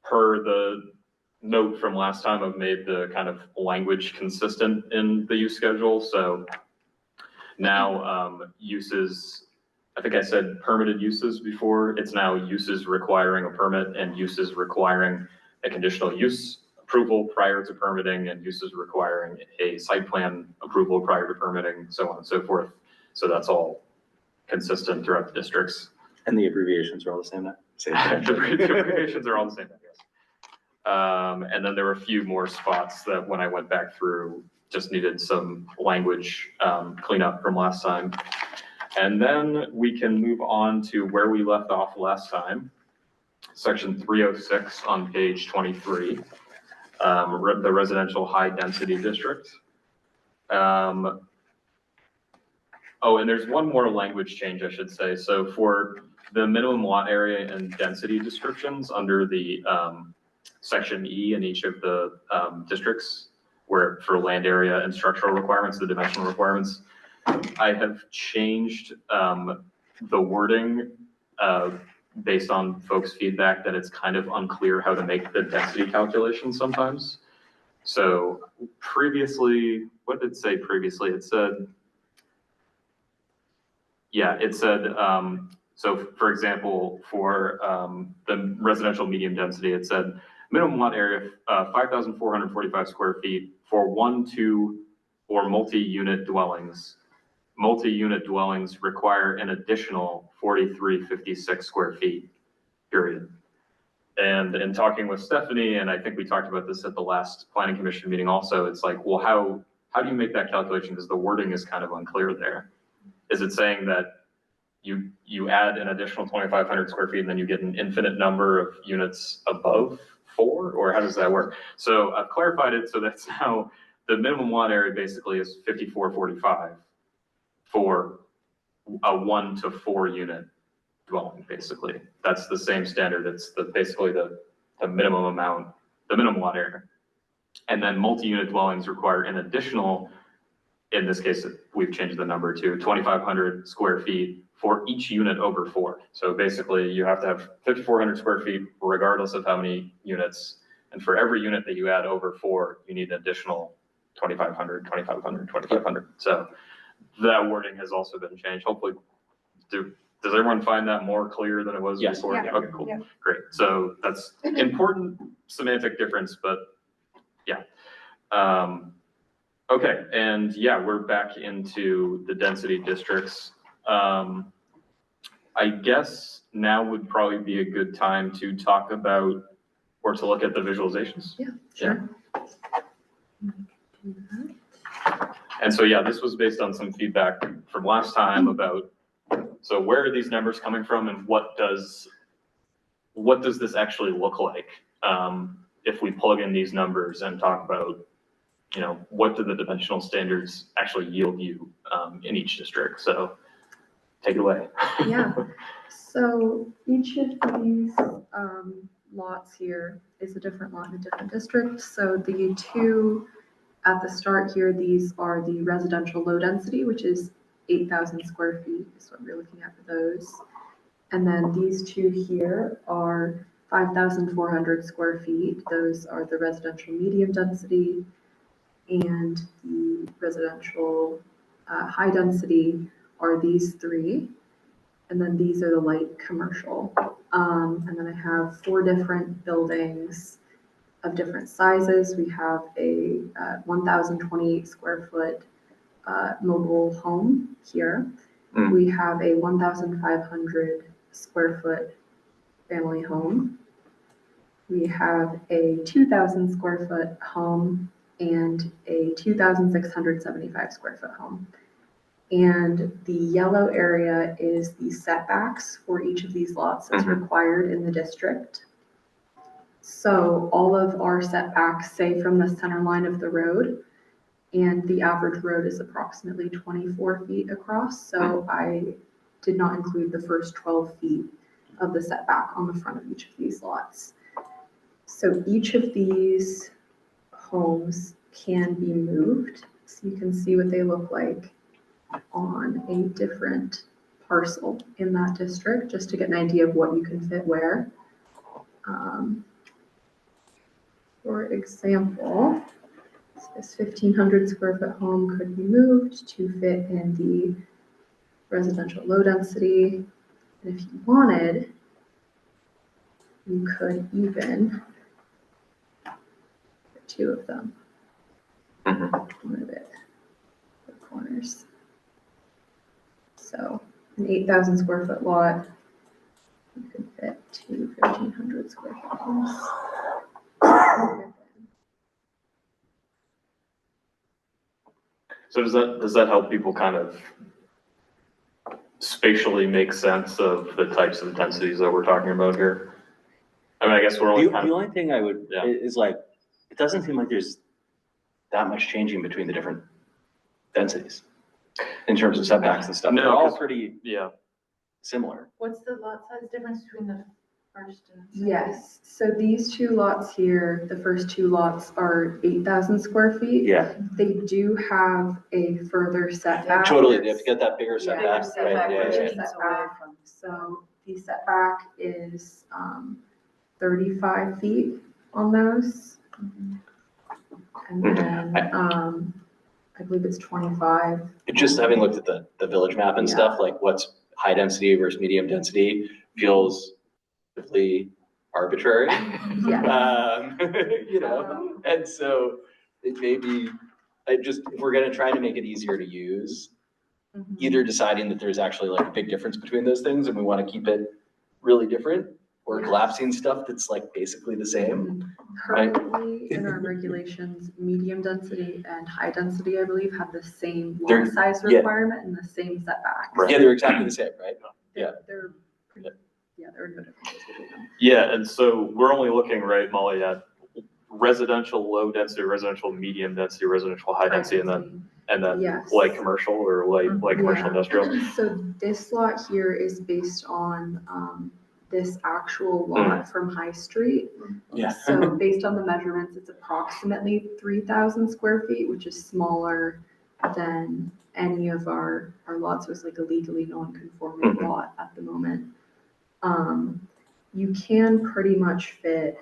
per the note from last time, I've made the kind of language consistent in the use schedule. So now uses I think I said permitted uses before. It's now uses requiring a permit and uses requiring a conditional use approval prior to permitting and uses requiring a site plan approval prior to permitting, so on and so forth. So that's all consistent throughout the districts. And the abbreviations are all the same now? The abbreviations are all the same, I guess. And then there were a few more spots that when I went back through, just needed some language cleanup from last time. And then we can move on to where we left off last time. Section 306 on page 23, the residential high density district. Oh, and there's one more language change, I should say. So for the minimum lot area and density descriptions under the section E in each of the districts, where for land area and structural requirements, the dimensional requirements, I have changed the wording based on folks' feedback that it's kind of unclear how to make the density calculation sometimes. So previously, what did it say previously? It said, yeah, it said, so for example, for the residential medium density, it said minimum lot area 5,445 square feet for 1, 2, or multi-unit dwellings. Multi-unit dwellings require an additional 4,356 square feet, period. And in talking with Stephanie, and I think we talked about this at the last planning commission meeting also, it's like, well, how do you make that calculation? Because the wording is kind of unclear there. Is it saying that you add an additional 2,500 square feet and then you get an infinite number of units above 4, or how does that work? So I've clarified it so that's now the minimum lot area basically is 5,445 for a 1 to 4 unit dwelling, basically. That's the same standard. It's basically the minimum amount, the minimum lot area. And then multi-unit dwellings require an additional, in this case, we've changed the number to 2,500 square feet for each unit over 4. So basically you have to have 5,400 square feet regardless of how many units. And for every unit that you add over 4, you need an additional 2,500, 2,500, 2,500. So that wording has also been changed. Hopefully, does everyone find that more clear than it was before? Yeah. Okay, cool. Yeah. Great. So that's important semantic difference, but yeah. Okay, and yeah, we're back into the density districts. I guess now would probably be a good time to talk about or to look at the visualizations. Yeah, sure. And so, yeah, this was based on some feedback from last time about, so where are these numbers coming from and what does this actually look like if we plug in these numbers and talk about, you know, what do the dimensional standards actually yield you in each district? So take it away. Yeah, so each of these lots here is a different lot in a different district. So the two at the start here, these are the residential low density, which is 8,000 square feet is what we're looking at for those. And then these two here are 5,400 square feet. Those are the residential medium density, and the residential high density are these 3. And then these are the light commercial. And then I have 4 different buildings of different sizes. We have a 1,028 square foot mobile home here. We have a 1,500 square foot family home. We have a 2,000 square foot home and a 2,675 square foot home. And the yellow area is the setbacks for each of these lots that's required in the district. So all of our setbacks, say from the center line of the road, and the average road is approximately 24 feet across. So I did not include the first 12 feet of the setback on the front of each of these lots. So each of these homes can be moved. So you can see what they look like on a different parcel in that district, just to get an idea of what you can fit where. For example, this 1,500 square foot home could be moved to fit in the residential low density. And if you wanted, you could even put two of them. Move it, the corners. So an 8,000 square foot lot, you could fit two 1,500 square foot homes. So does that help people kind of spatially make sense of the types of densities that we're talking about here? I mean, I guess we're only The only thing I would, is like, it doesn't seem like there's that much changing between the different densities in terms of setbacks and stuff. No, They're all 'cause- pretty yeah. similar. What's the lot size difference between the first and second? Yes, so these two lots here, the first two lots are 8,000 square feet. Yeah, They do have a further setback. totally. They have to get that bigger Yeah, setback, bigger right? setback, Yeah, which yeah, is- yeah. Setback. So the setback is 35 feet on those. And then I believe it's 25. Just having looked at the village map and Yeah. stuff, like what's high density versus medium density feels really arbitrary. Yeah. You know, and so it may be, if we're gonna try to make it easier to use, either deciding that there's actually like a big difference between those things and we wanna keep it really different, or Yeah. collapsing stuff that's like basically the same. Currently, in our regulations, medium density and high density, I believe, have the same They're- lot size yeah. requirement and the same setback. Yeah, they're exactly the same, right? Yeah. They're pretty, yeah, there are no differences between them. Yeah, and so we're only looking, right, Molly, at residential low density, residential medium density, residential high density, and then Yes. light commercial or light commercial Yeah. industrial. So this lot here is based on this actual lot from High Street. Yeah. So based on the measurements, it's approximately 3,000 square feet, which is smaller than any of our lots. It's like a legally non-conforming lot at the moment. You can pretty much fit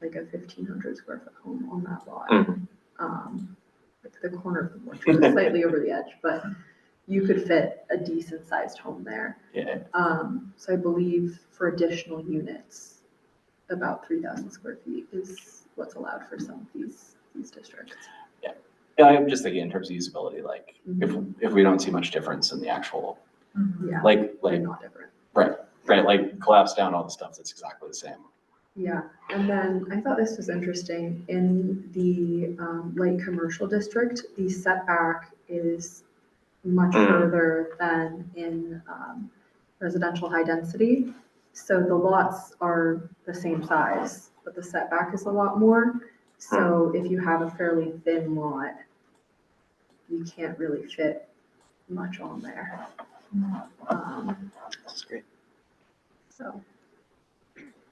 like a 1,500 square foot home on that lot. Like the corner of the porch is slightly over the edge, but you could fit a decent sized home there. Yeah. So I believe for additional units, about 3,000 square feet is what's allowed for some of these districts. Yeah, I'm just thinking in terms of usability, like if we don't see much difference in the actual, Yeah, like, they're not different. right, like collapse down all the stuff that's exactly the same. Yeah, and then I thought this was interesting. In the light commercial district, the setback is much further than in residential high density. So the lots are the same size, but the setback is a lot more. So if you have a fairly thin lot, you can't really fit much on there. This is great. So.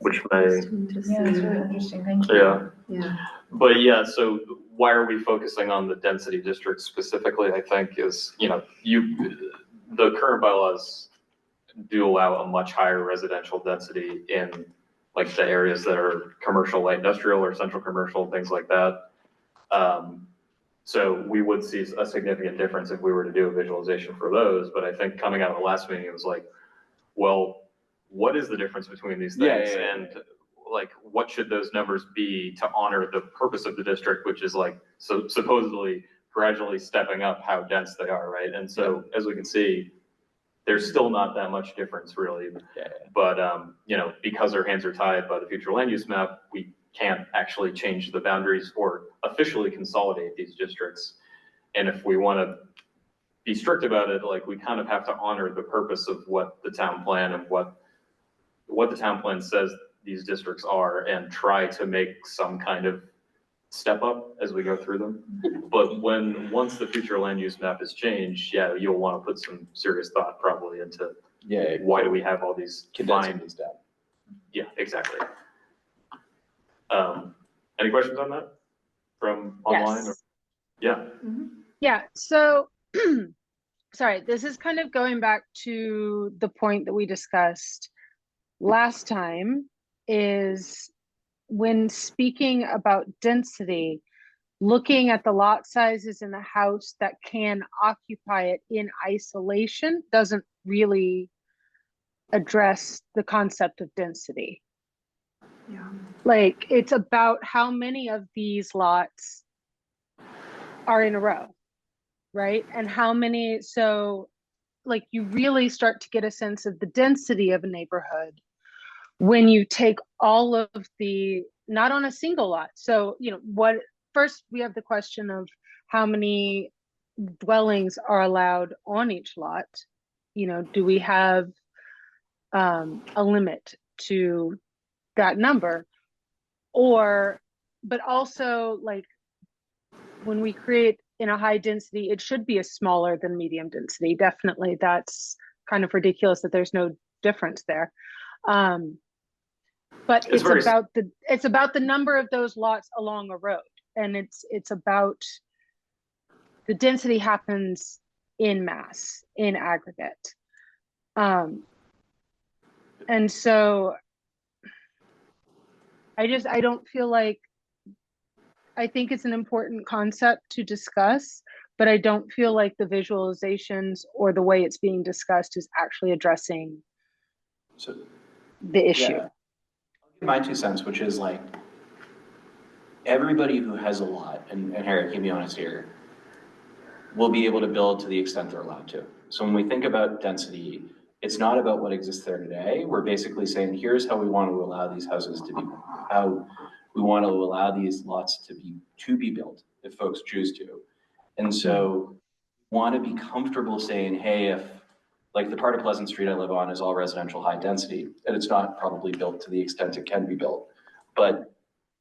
Which may, Interesting to Yeah, that's see. really interesting, thank you. yeah. Yeah. But yeah, so why are we focusing on the density districts specifically, I think is, the current bylaws do allow a much higher residential density in like the areas that are commercial, light industrial or central commercial, things like that. So we would see a significant difference if we were to do a visualization for those, but I think coming out of the last meeting, it was like, well, what is the difference between these things? Yeah. And like, what should those numbers be to honor the purpose of the district, which is like, so supposedly gradually stepping up how dense they are, right? And so as we can see, there's still not that much difference really. Yeah. But, because our hands are tied by the future land use map, we can't actually change the boundaries or officially consolidate these districts. And if we want to be strict about it, like we kind of have to honor the purpose of what the town plan and what the town plan says these districts are and try to make some kind of step up as we go through them. But once the future land use map is changed, yeah, you'll want to put some serious thought probably into why do we have all these Condensing these down. Yeah, exactly. Any questions on that from online? Yes. Yeah. Yeah, so, sorry, this is kind of going back to the point that we discussed last time, is when speaking about density, looking at the lot sizes in the house that can occupy it in isolation doesn't really address the concept of density. Yeah. Like, it's about how many of these lots are in a row, right? And how many, so like you really start to get a sense of the density of a neighborhood when you take all of the, not on a single lot. So, you know, what, first we have the question of how many dwellings are allowed on each lot. You know, do we have a limit to that number? Or, but also like when we create in a high density, it should be a smaller than medium density. Definitely, that's kind of ridiculous that there's no difference there. But it's about the number of those lots along a road, and it's about the density happens in mass, in aggregate. And so I don't feel like, I think it's an important concept to discuss, but I don't feel like the visualizations or the way it's being discussed is actually addressing the issue. Yeah. My 2 cents, which is like, everybody who has a lot, and Harry, keep me honest here, will be able to build to the extent they're allowed to. So when we think about density, it's not about what exists there today. We're basically saying, here's how we want to allow these houses to be, how we want to allow these lots to be built if folks choose to. And so want to be comfortable saying, hey, if like the part of Pleasant Street I live on is all residential high density, and it's not probably built to the extent it can be built. But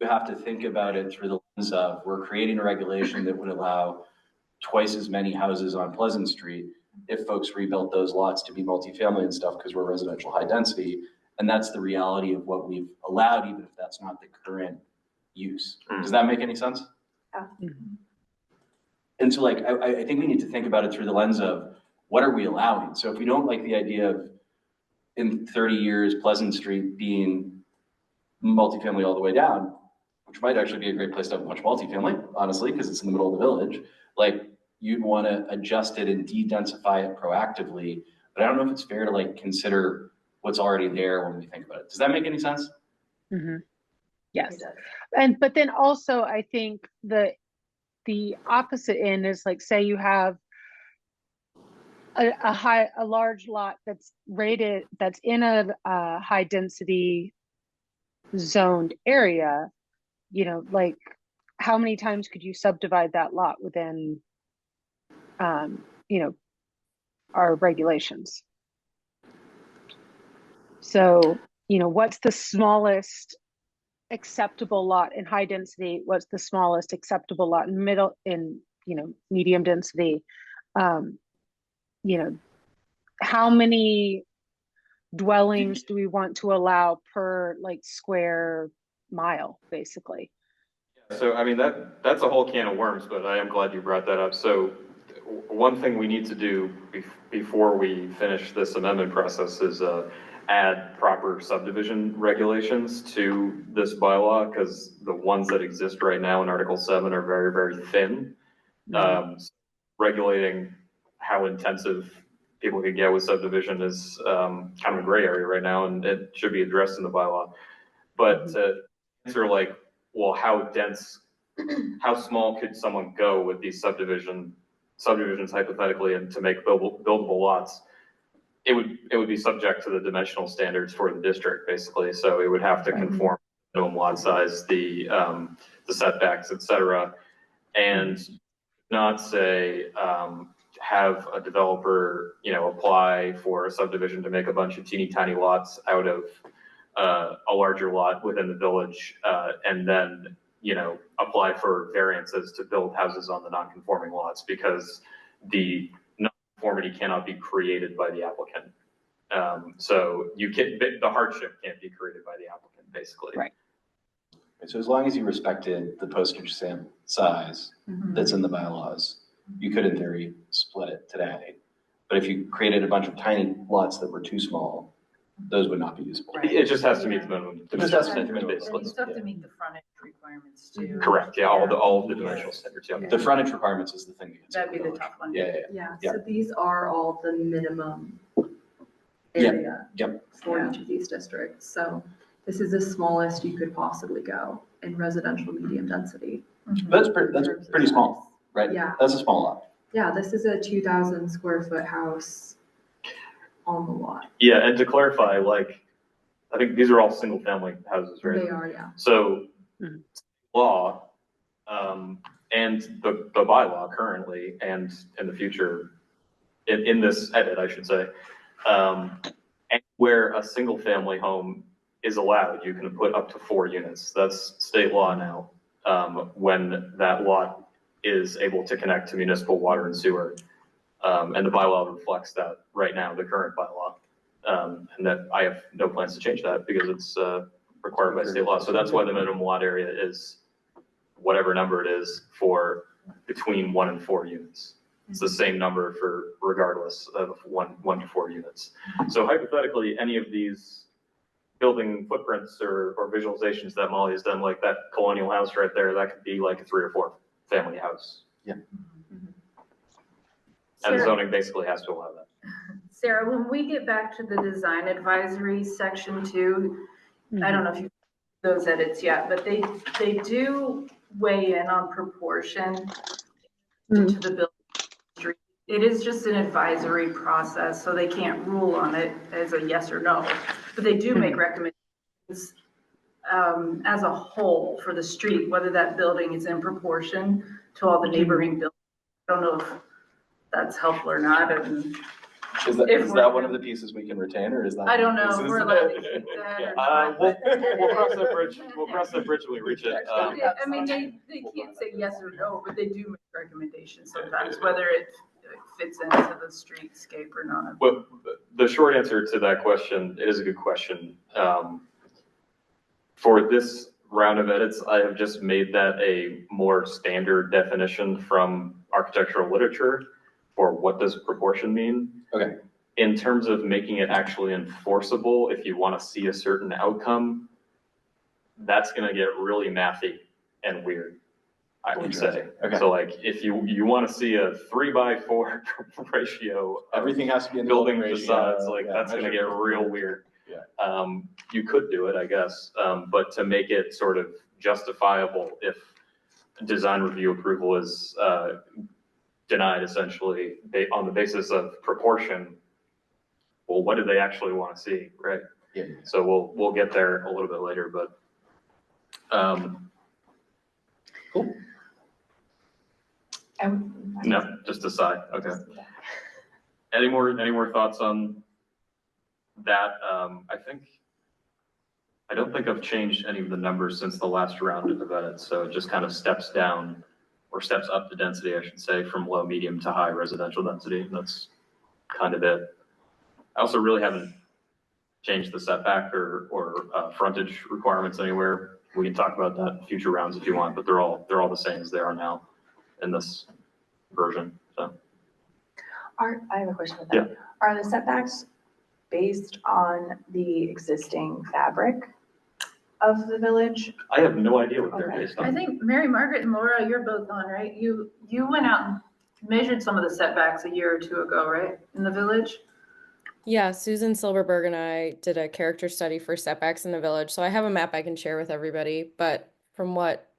you have to think about it through the lens of, we're creating a regulation that would allow twice as many houses on Pleasant Street if folks rebuilt those lots to be multifamily and stuff, because we're residential high density. And that's the reality of what we've allowed, even if that's not the current use. Does that make any sense? Yeah. And so like, I think we need to think about it through the lens of, what are we allowing? So if we don't like the idea of in 30 years, Pleasant Street being multifamily all the way down, which might actually be a great place to have a bunch of multifamily, honestly, because it's in the middle of the village, like you'd want to adjust it and de-densify it proactively. But I don't know if it's fair to like consider what's already there when we think about it. Does that make any sense? Mm-hmm. Yes. But then also I think the opposite end is like, say you have a large lot that's rated, that's in a high density zoned area, you know, like how many times could you subdivide that lot within, you know, our regulations? So, you know, what's the smallest acceptable lot in high density? What's the smallest acceptable lot in you know, medium density? You know, how many dwellings do we want to allow per like square mile, basically? So, I mean, that's a whole can of worms, but I am glad you brought that up. So one thing we need to do before we finish this amendment process is add proper subdivision regulations to this bylaw, because the ones that exist right now in Article 7 are very, very thin. So regulating how intensive people can get with subdivision is kind of a gray area right now, and it should be addressed in the bylaw. But to answer like, well, how small could someone go with these subdivisions hypothetically, and to make buildable lots, it would be subject to the dimensional standards for the district, basically. So it would have to conform to the minimum lot size, the setbacks, et cetera, and not say, have a developer, you know, apply for a subdivision to make a bunch of teeny tiny lots out of a larger lot within the village, and then, you know, apply for variances to build houses on the non-conforming lots, because the non-conformity cannot be created by the applicant. So the hardship can't be created by the applicant, basically. Right. So as long as you respected the postage stamp size that's in the bylaws, you could in theory split it today. But if you created a bunch of tiny lots that were too small, those would not be usable. Right. It just has to meet the minimum. It just has to meet the dimensions, minimum. basically. And you still have to meet the frontage requirements too. Correct, yeah, all of the dimensional standards, yeah. The frontage requirements is the thing. that gets That'd be the overlooked. tough one. Yeah, Yeah, so these are all the minimum area Yep. for each of these districts. So this is the smallest you could possibly go in residential medium density. That's pretty small, right? Yeah. That's a small lot. Yeah, this is a 2,000 square foot house on the lot. Yeah, and to clarify, like, I think these are all single family houses, right? They are, yeah. So Mhm. law, and the bylaw currently and in the future, in this edit, I should say, and where a single family home is allowed, you can put up to 4 units. That's state law now. When that lot is able to connect to municipal water and sewer. And the bylaw reflects that right now, the current bylaw. And that I have no plans to change that because it's required by state law. So that's why the minimum lot area is whatever number it is for between 1 and 4 units. It's the same number for regardless of 1 to 4 units. So hypothetically, any of these building footprints or visualizations that Molly has done, like that colonial house right there, that could be like a 3 or 4 family house. Yeah. And zoning basically has to allow that. Sarah, when we get back to the design advisory section too, I don't know if you've those edits yet, but they do weigh in on proportion to the building street. It is just an advisory process, so they can't rule on it as a yes or no, but they do make recommendations as a whole for the street, whether that building is in proportion to all the neighboring buildings. I don't know if that's helpful or not. And Is that one of the pieces we can retain, or is that? I don't know. Is this- We're allowed to keep that or not, We'll but- cross that bridge, we'll cross that bridge when we reach it. I mean, they can't say yes or no, but they do make recommendations sometimes, whether it fits into the streetscape or not. Well, the short answer to that question, it is a good question. For this round of edits, I have just made that a more standard definition from architectural literature for what does proportion mean. Okay. In terms of making it actually enforceable, if you want to see a certain outcome, that's going to get really mathy and weird, I would say. Okay. So like, if you want to see a 3:4 ratio, of Everything has to be in the building ratio, facades, like yeah, that's going to measure. get real weird. Yeah. You could do it, I guess, but to make it sort of justifiable if design review approval is denied essentially on the basis of proportion, well, what do they actually want to see, right? Yeah. So we'll get there a little bit later, but Cool. no, just aside. Okay. Any more thoughts on that? I don't think I've changed any of the numbers since the last round of edits, so it just kind of steps down or steps up the density, I should say, from low, medium to high residential density. That's kind of it. I also really haven't changed the setback or frontage requirements anywhere. We can talk about that in future rounds if you want, but they're all the same as they are now in this version. So. I have a question with that. Yeah. Are the setbacks based on the existing fabric of the village? I have no idea what they're Okay. based on. I think Mary Margaret and Laura, you're both on, right? You went out and measured some of the setbacks a year or two ago, right? In the village? Yeah, Susan Silverberg and I did a character study for setbacks in the village. So I have a map I can share with everybody. But from what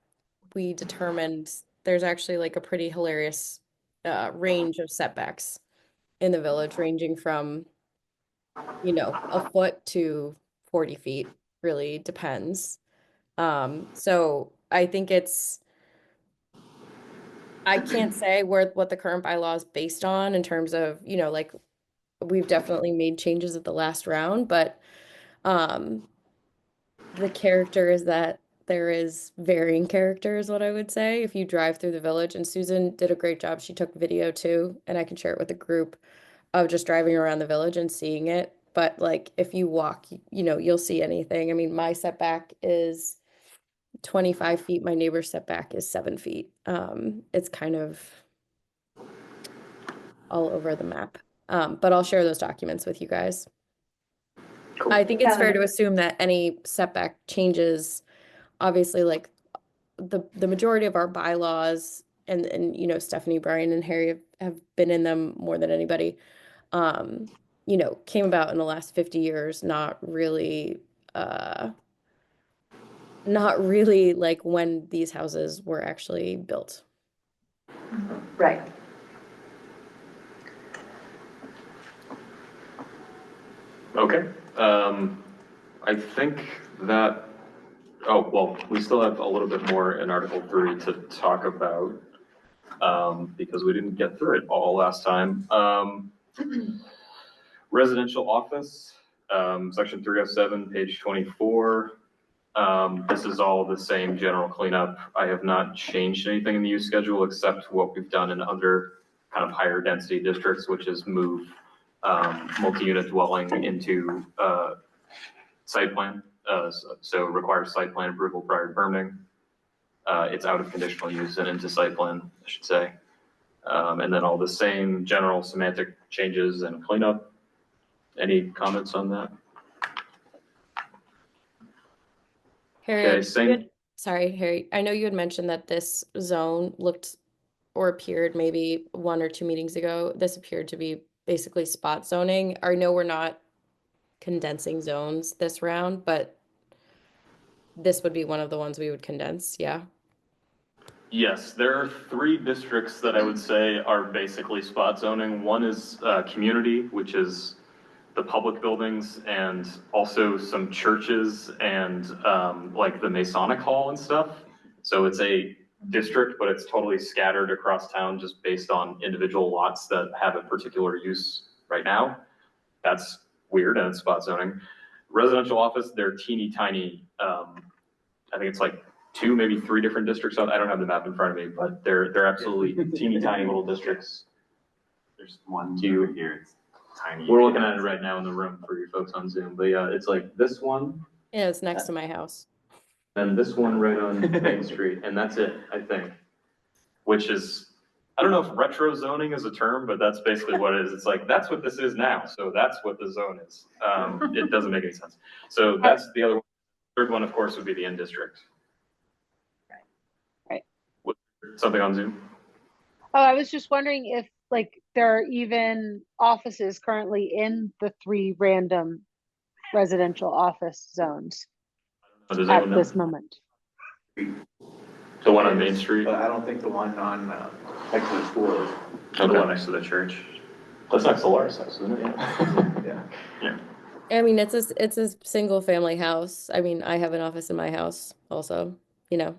we determined, there's actually like a pretty hilarious range of setbacks in the village, ranging from, a foot to 40 feet. Really depends. So I think I can't say what the current bylaw is based on in terms of, like we've definitely made changes at the last round, but the character is that there is varying character is what I would say if you drive through the village. And Susan did a great job. She took video too, and I can share it with the group of just driving around the village and seeing it. But like if you walk, you'll see anything. I mean, my setback is 25 feet. My neighbor's setback is 7 feet. It's kind of all over the map. But I'll share those documents with you guys. I think it's fair to assume that any setback changes, obviously, like the majority of our bylaws and you know, Stephanie, Brian, and Harry have been in them more than anybody, you know, came about in the last 50 years, not really like when these houses were actually built. Right. Okay, I think that, oh, well, we still have a little bit more in Article 3 to talk about, because we didn't get through it all last time. Residential office, section 307, page 24. This is all the same general cleanup. I have not changed anything in the use schedule except what we've done in other kind of higher density districts, which is move multi-unit dwelling into site plan. So requires site plan approval prior to permitting. It's out of conditional use and into site plan, I should say. And then all the same general semantic changes and cleanup. Any comments on that? Harry, Okay, same. sorry, Harry, I know you had mentioned that this zone looked or appeared maybe 1 or 2 meetings ago. This appeared to be basically spot zoning. I know we're not condensing zones this round, but this would be one of the ones we would condense, yeah? Yes, there are 3 districts that I would say are basically spot zoning. One is community, which is the public buildings and also some churches and like the Masonic Hall and stuff. So it's a district, but it's totally scattered across town just based on individual lots that have a particular use right now. That's weird and it's spot zoning. Residential office, they're teeny tiny. I think it's like 2, maybe 3 different districts. I don't have the map in front of me, but they're absolutely teeny tiny little districts. There's one, 2 here. It's tiny. We're looking at it right now in the room for you folks on Zoom, but yeah, it's like this one. Yeah, it's next to my house. And this one right on Main Street, and that's it, I think. Which is, I don't know if retro zoning is a term, but that's basically what it is. It's like, that's what this is now, so that's what the zone is. It doesn't make any sense. So that's the other one. Third one, of course, would be the in district. Right. Something on Zoom? Oh, I was just wondering if like there are even offices currently in the 3 random residential office zones Does at anyone know? this moment. The one on Main Street? But I don't think the one on, next to the school is. The one next to the church. That's next to Laura's house, isn't it? Yeah. Yeah. I mean, it's a single family house. I mean, I have an office in my house also, you know.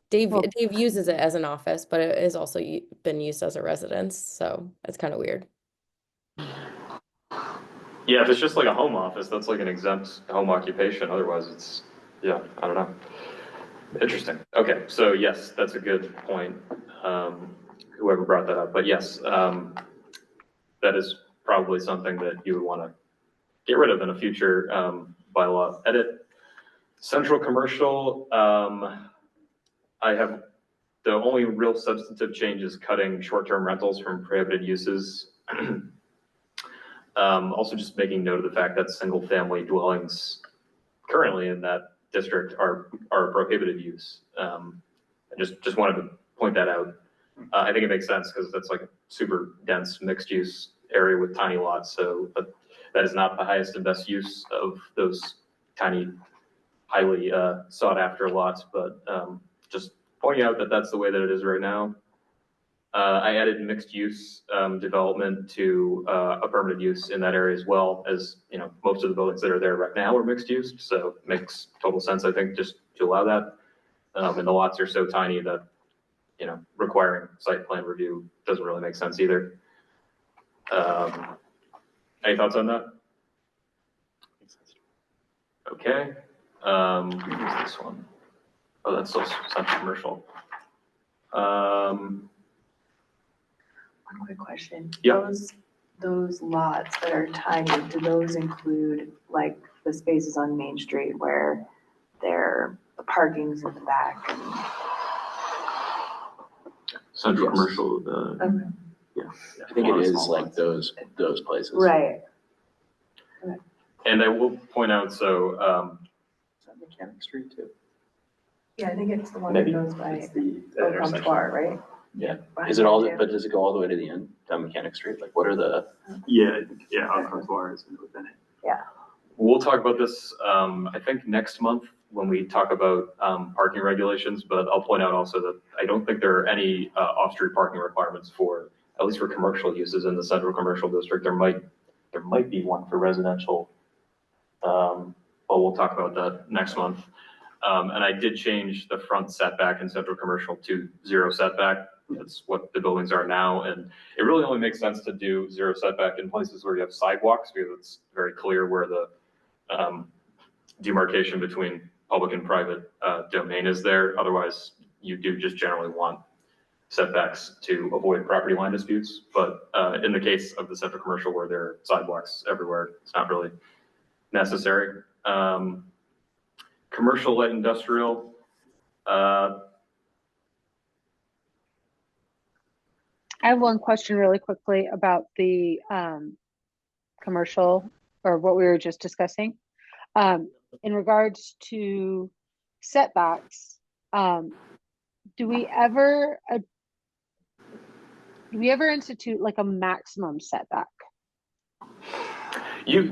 Dave uses it as an office, but it has also been used as a residence, so it's kind of weird. Yeah, if it's just like a home office, that's like an exempt home occupation. Otherwise, it's, yeah, I don't know. Interesting. Okay, so yes, that's a good point. Whoever brought that up, but yes, that is probably something that you would want to get rid of in a future bylaw edit. Central commercial, I have the only real substantive change is cutting short-term rentals from prohibited uses. Also just making note of the fact that single-family dwellings currently in that district are prohibited use. I just wanted to point that out. I think it makes sense because that's like a super dense mixed-use area with tiny lots. So that is not the highest and best use of those tiny, highly sought-after lots. But just pointing out that that's the way that it is right now. I added mixed use development to a permanent use in that area as well, as you know, most of the buildings that are there right now are mixed use, so it makes total sense, I think, just to allow that. And the lots are so tiny that, you know, requiring site plan review doesn't really make sense either. Any thoughts on that? Okay. Who's this one? Oh, that's still central commercial. One quick question. Yeah. Those lots that are tiny, do those include like the spaces on Main Street where the parking's in the back? Central commercial, Okay. I think it is like those places. Right. And I will point out, so, Is that Mechanic Street too? Yeah, I think it's the one Maybe. that goes by It's the Au intersection. Comptoir, right? Yeah. Behind Is it all, there, too. but does it go all the way to the end, down Mechanic Street? Like, what are the? Yeah, Au Comptoir is within it. we'll talk about this, I think next month when we talk about, parking regulations, but I'll point out also that I don't think there are any, off-street parking requirements for, at least for commercial uses in the central commercial district. There might be one for residential. But we'll talk about that next month. And I did change the front setback in central commercial to 0 setback. That's what the buildings are now. And it really only makes sense to do 0 setback in places where you have sidewalks, because it's very clear where the demarcation between public and private domain is there. Otherwise, you do just generally want setbacks to avoid property line disputes. But in the case of the central commercial where there are sidewalks everywhere, it's not really necessary. Commercial light industrial, I have one question really quickly about the commercial, or what we were just discussing. In regards to setbacks, do we ever institute like a maximum setback?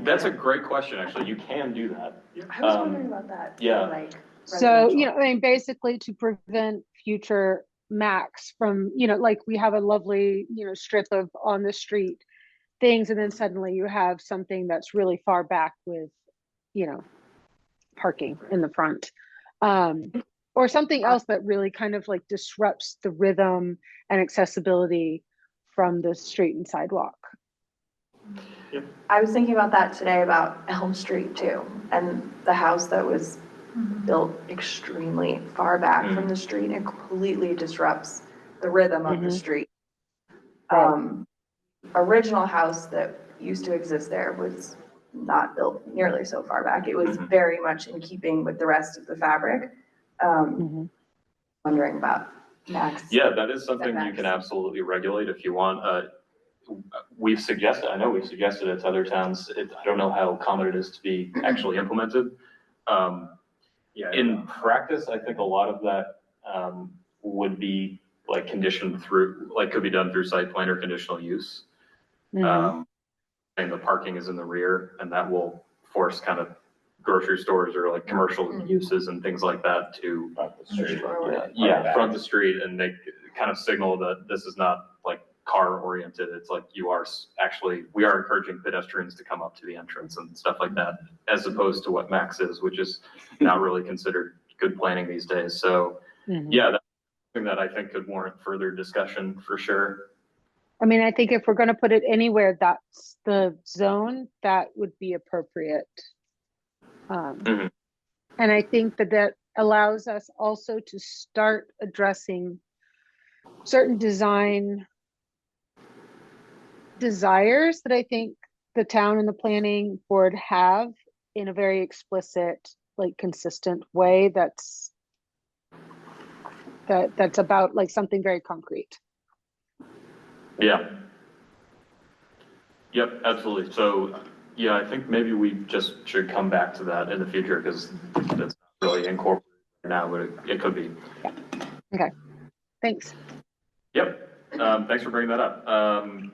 that's a great question, actually. You can do that. I was wondering about that. yeah. Like So, residential. I mean, basically to prevent future max from, like we have a lovely, strip of on the street things, and then suddenly you have something that's really far back with, parking in the front. Or something else that really kind of like disrupts the rhythm and accessibility from the street and sidewalk. I was thinking about that today about Elm Street too, and the house that was built extremely far back from the street and completely disrupts the rhythm of the street. Original house that used to exist there was not built nearly so far back. It was very much in keeping with the rest of the fabric. Wondering about max. Yeah, that is something you setbacks. can absolutely regulate if you want. I know we've suggested it to other towns. I don't know how common it is to be actually implemented. In practice, I think a lot of that would be like conditioned through, like could be done through site plan or conditional use. And the parking is in the rear, and that will force kind of grocery stores or like commercial uses and things like that to front the street, and make kind of signal that this is not like car oriented. It's like we are encouraging pedestrians to come up to the entrance and stuff like that, as opposed to what max is, which is not really considered good planning these days. So yeah, that's something that I think could warrant further discussion for sure. I mean, I think if we're going to put it anywhere that's the zone, that would be appropriate. And I think that allows us also to start addressing certain design desires that I think the town and the planning board have in a very explicit, like consistent way that's about like something very concrete. Yeah. Yep, absolutely. So yeah, I think maybe we just should come back to that in the future, because that's not really incorporated now, but it could be. Okay, thanks. Yep. Thanks for bringing that up.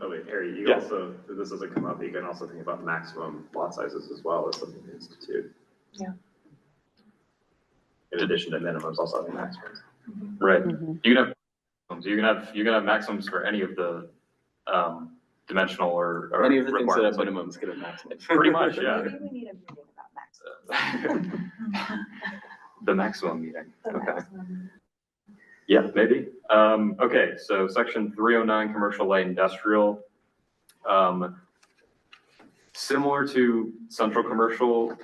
Wait, Harry, you also, if this doesn't come up, you can also think about maximum lot sizes as well as something to institute. Yeah. In addition to minimums, also having maximums. Right. You can have maximums for any of the dimensional or Any of the things that have requirements. minimums get a maximum. Pretty much, yeah. Maybe we need a meeting about maximum. The maximum meeting. The Okay. maximum. Yeah, maybe. Okay, so section 309, commercial light industrial. Similar to central commercial,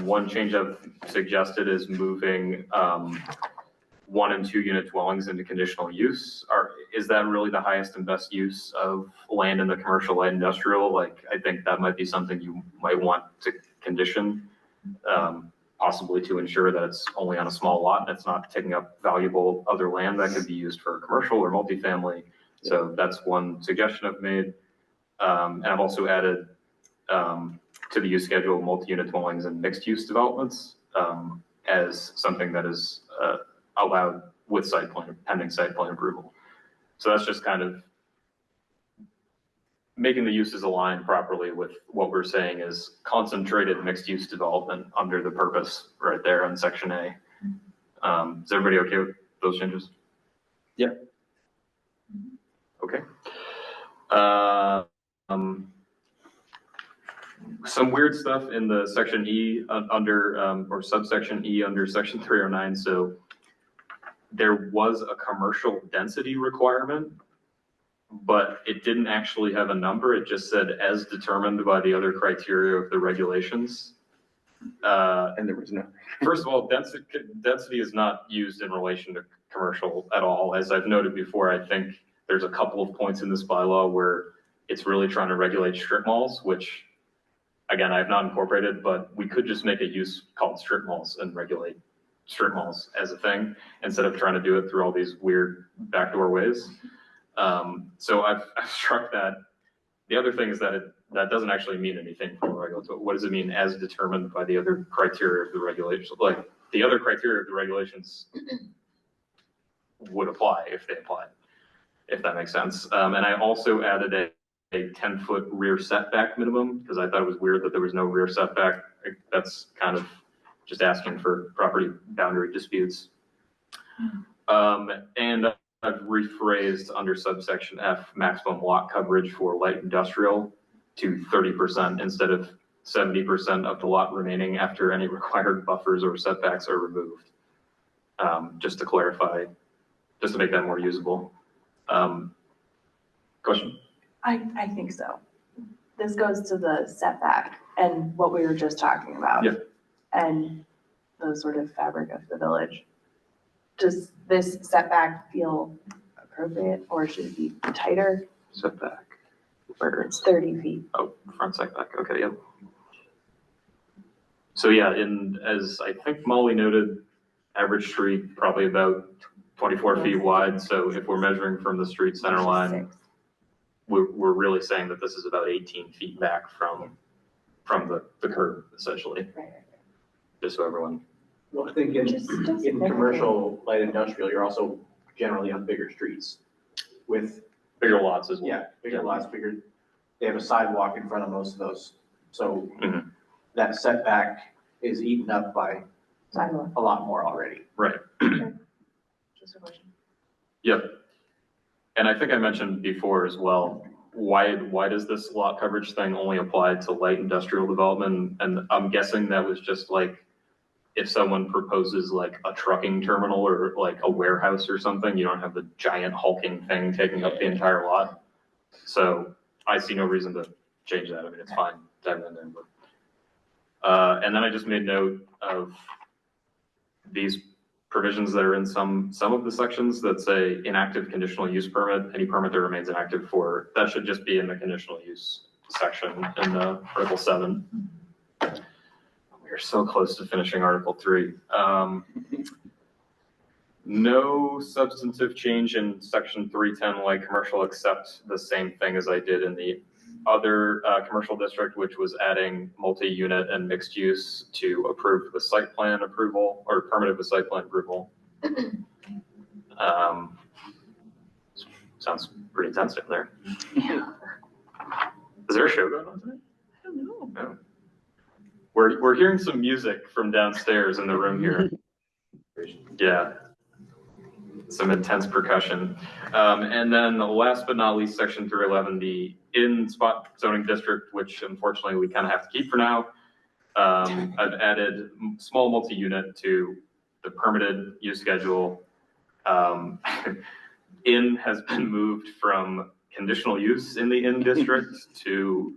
one change I've suggested is moving 1 and 2 unit dwellings into conditional use. Is that really the highest and best use of land in the commercial light industrial? Like, I think that might be something you might want to condition, possibly to ensure that it's only on a small lot and it's not taking up valuable other land that could be used for commercial or multifamily. So that's one suggestion I've made. And I've also added to the use schedule, multi-unit dwellings and mixed-use developments as something that is allowed with pending site plan approval. So that's just kind of making the uses align properly with what we're saying is concentrated mixed-use development under the purpose right there in section A. Is everybody okay with those changes? Yeah. Okay. Some weird stuff in the section E under, or subsection E under section 309. So there was a commercial density requirement, but it didn't actually have a number. It just said as determined by the other criteria of the regulations. And there was no. First of all, density is not used in relation to commercial at all. As I've noted before, I think there's a couple of points in this bylaw where it's really trying to regulate strip malls, which again, I have not incorporated, but we could just make a use called strip malls and regulate strip malls as a thing instead of trying to do it through all these weird backdoor ways. So I've struck that. The other thing is that that doesn't actually mean anything from the regulatory. What does it mean as determined by the other criteria of the regulations? Like the other criteria of the regulations would apply if they applied, if that makes sense. And I also added a 10-foot rear setback minimum because I thought it was weird that there was no rear setback. That's kind of just asking for property boundary disputes. And I've rephrased under subsection F maximum lot coverage for light industrial to 30% instead of 70% of the lot remaining after any required buffers or setbacks are removed. Just to clarify, just to make that more usable. Question? I think so. This goes to the setback and what we were just talking about. Yeah. And the sort of fabric of the village. Does this setback feel appropriate or should it be tighter? Setback. Where It's 30 feet. Oh, front setback. Okay, yep. So yeah, as I think Molly noted, average street probably about 24 feet wide. So if we're measuring from the street center line, we're really saying that this is about 18 feet back from the curb, essentially. Right. Just so everyone. Well, I think in commercial light industrial, you're also generally on bigger streets with. Bigger lots as well. Yeah, bigger lots, they have a sidewalk in front of most of those. So that setback is eaten up by Sidewalk. a lot more already. Right. Just a question. Yep. And I think I mentioned before as well, why does this lot coverage thing only apply to light industrial development? And I'm guessing that was just like, if someone proposes like a trucking terminal or like a warehouse or something, you don't have the giant hulking thing taking up the entire lot. So I see no reason to change that. I mean, it's fine to have it in there. But, and then I just made note of these provisions that are in some of the sections that say inactive conditional use permit, any permit that remains inactive for, that should just be in the conditional use section in Article 7. We're so close to finishing Article 3. No substantive change in section 310 light commercial except the same thing as I did in the other commercial district, which was adding multi-unit and mixed use to approve the site plan approval or permitted with site plan approval. Sounds pretty intense down there. Yeah. Is there a show going on tonight? I don't know. No. We're hearing some music from downstairs in the room here. Yeah. Some intense percussion. And then last but not least, section 311, the in-spot zoning district, which unfortunately we kind of have to keep for now. I've added small multi-unit to the permitted use schedule. In has been moved from conditional use in the in district to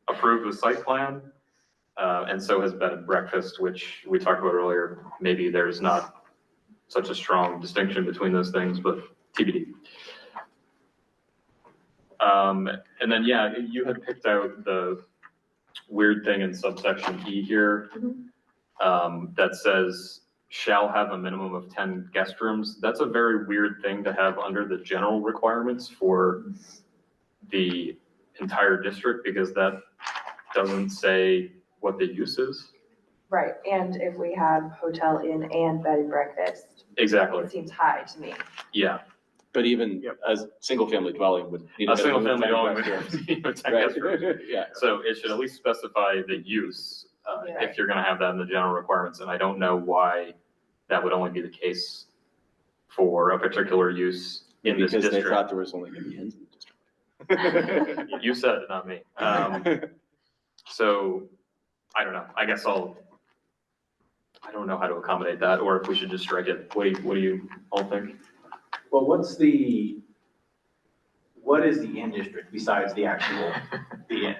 approved with site plan. And so has bed and breakfast, which we talked about earlier. Maybe there's not such a strong distinction between those things, but TBD. And then, yeah, you had picked out the weird thing in subsection E here that says shall have a minimum of 10 guest rooms. That's a very weird thing to have under the general requirements for the entire district because that doesn't say what the use is. Right, and if we have hotel, inn, and bed and breakfast, Exactly, it seems high to me. yeah. But even a single-family dwelling would need A single family dwelling would would need a 10 guest room. Yeah. So it should at least specify the use, Yeah. if you're gonna have that in the general requirements, and I don't know why that would only be the case for a particular use in this Because they district. thought there was only gonna be inns in the district. You said it, not me. So, I don't know, I guess I don't know how to accommodate that, or if we should just strike it. What do you all think? Well, what is the inn district besides the actual, the inn?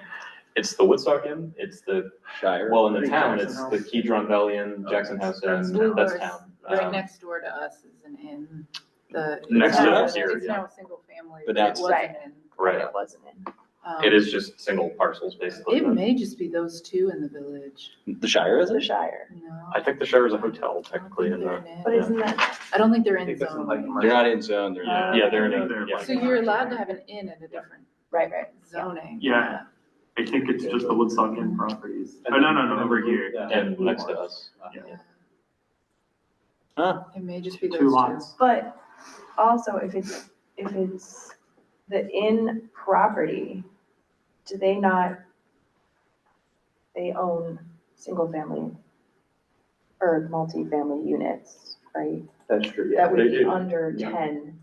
It's the Woodstock Inn, it's the, Shire. well, in the town, Jackson it's House. the Keydron Valley Inn, Jackson House Inn, Blue that's Horse, town. Right next door to us is an inn. Next to it's us here, It's yeah. now a single family, But but it that's- was an inn. Right, It wasn't in. it is just single parcels, basically. It but may just be those two in the village. The Shire is The it? Shire. No. I think the Shire is a hotel, I don't technically, think in they're the, an inn. But isn't that, I don't think they're I in think that's in like zone. commercial. They're not in zone, they're not. yeah, they're in I think a, they're yeah. So you're allowed to have an inn at a different right, zoning. Yeah. I think it's just the Woodstock Inn properties. Oh, no, over here. And next to us. Yeah. Huh. It may just be those Two two. lots. but also if it's the inn property, do they not, they own single family or multi-family units, right? That's true, yeah. That would They be do. under Yeah. 10.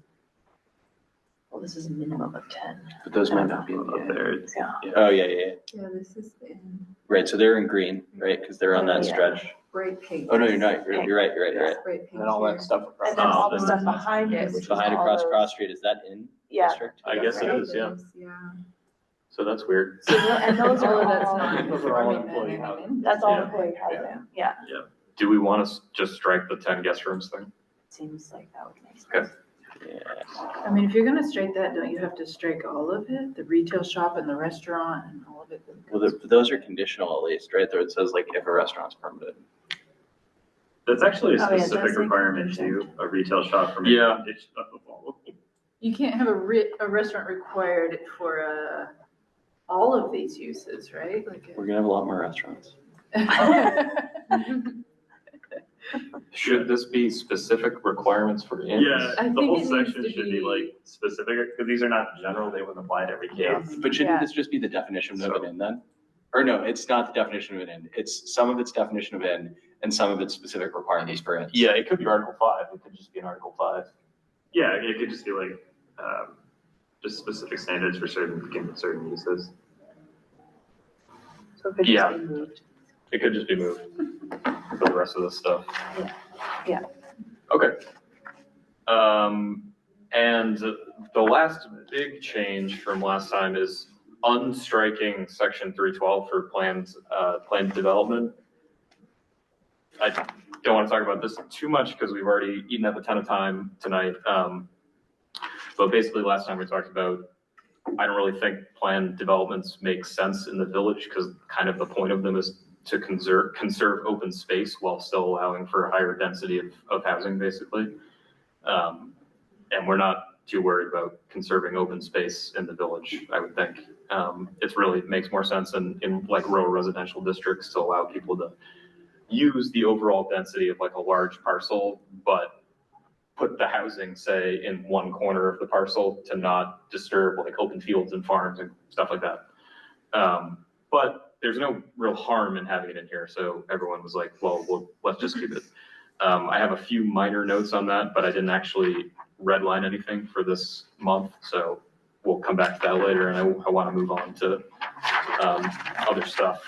Well, this is a minimum of 10. But those might not be in Up the inn. there, it's- Yeah. Oh, yeah. Yeah, this is the inn. Right, so they're in green, right? Because they're on that Yeah. stretch. Bright pink. Oh, no, you're not. You're right. Bright pink And then all here. that stuff across. And then all the the stuff behind it, which is Behind all across those- Cross Street, is that in Yeah. district? I guess it Right. is, yeah. Yeah. So that's weird. So, and those are All of that's all, not Those are all conforming then employee in an housing. inn that's all Yeah. employee housing, yeah. Do we want to just strike the 10 guest rooms thing? Seems like that would make Okay. sense. Yeah. I mean, if you're gonna strike that, don't you have to strike all of it? The retail shop and the restaurant and all of it? Well, those are conditional at least, right? There it says like if a restaurant's permitted. That's actually a Oh, yeah, it does specific say requirement condition. too, a retail shop from. Yeah. You can't have a restaurant required for, all of these uses, right? Like. We're gonna have a lot more restaurants. Should this be specific requirements for inns? Yeah, I the think whole it needs section to should be be- like specific, because these are not general, they wouldn't apply to every Yeah. case. But shouldn't Yeah. this just be the definition of an inn then? Or no, it's not the definition of an inn. It's some of its definition of inn and some of its specific requirements for inns. Yeah, it could be Article 5, it could just be an Article 5. Yeah, it could just be like, just specific standards for certain uses. So it could Yeah. just be moved. It could just be moved for the rest of this stuff. Yeah. Okay. And the last big change from last time is unstriking section 312 for planned development. I don't want to talk about this too much because we've already eaten up a ton of time tonight. But basically last time we talked about, I don't really think planned developments make sense in the village because kind of the point of them is to conserve open space while still allowing for a higher density of housing, basically. And we're not too worried about conserving open space in the village, I would think. It really makes more sense in like rural residential districts to allow people to use the overall density of like a large parcel, but put the housing, say, in one corner of the parcel to not disturb like open fields and farms and stuff like that. But there's no real harm in having it in here, so everyone was like, well, let's just keep it. I have a few minor notes on that, but I didn't actually redline anything for this month, so we'll come back to that later, and I want to move on to other stuff.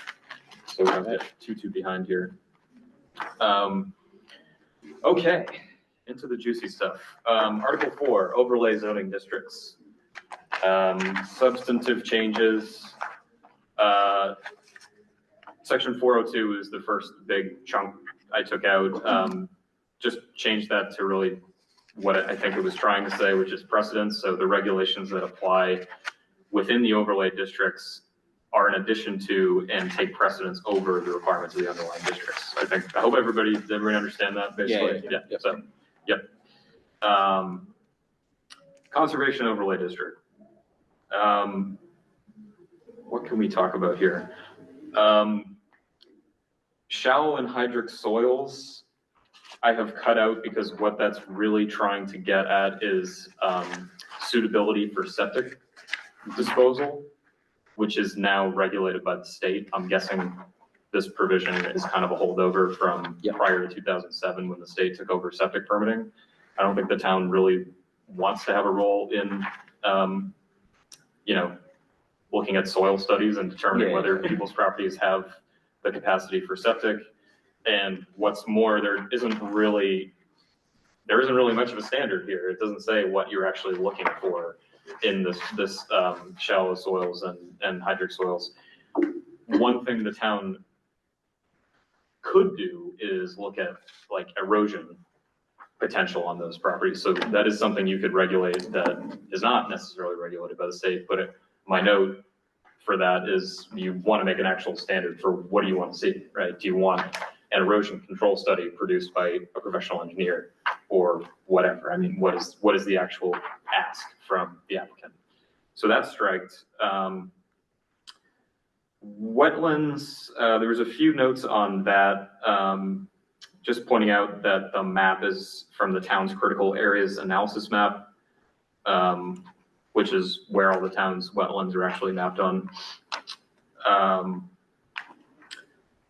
So we don't get too behind here. Okay, into the juicy stuff. Article 4, overlay zoning districts. Substantive changes. Section 402 is the first big chunk I took out. Just changed that to really what I think it was trying to say, which is precedence. So the regulations that apply within the overlay districts are in addition to and take precedence over the requirements of the underlying districts. I hope everybody understand that basically. Yeah. So, yep. Conservation overlay district. What can we talk about here? Shallow and hydric soils, I have cut out because what that's really trying to get at is suitability for septic disposal, which is now regulated by the state. I'm guessing this provision is kind of a holdover from prior to 2007 when the state took over septic permitting. I don't think the town really wants to have a role in, looking at soil studies and determining whether people's properties have the capacity for septic. And what's more, there isn't really much of a standard here. It doesn't say what you're actually looking for in this shallow soils and hydric soils. One thing the town could do is look at like erosion potential on those properties. So that is something you could regulate that is not necessarily regulated by the state. But my note for that is you want to make an actual standard for what do you want to see, right? Do you want an erosion control study produced by a professional engineer or whatever? I mean, what is the actual ask from the applicant? So that's striked. Wetlands, there was a few notes on that. Just pointing out that the map is from the town's critical areas analysis map, which is where all the town's wetlands are actually mapped on.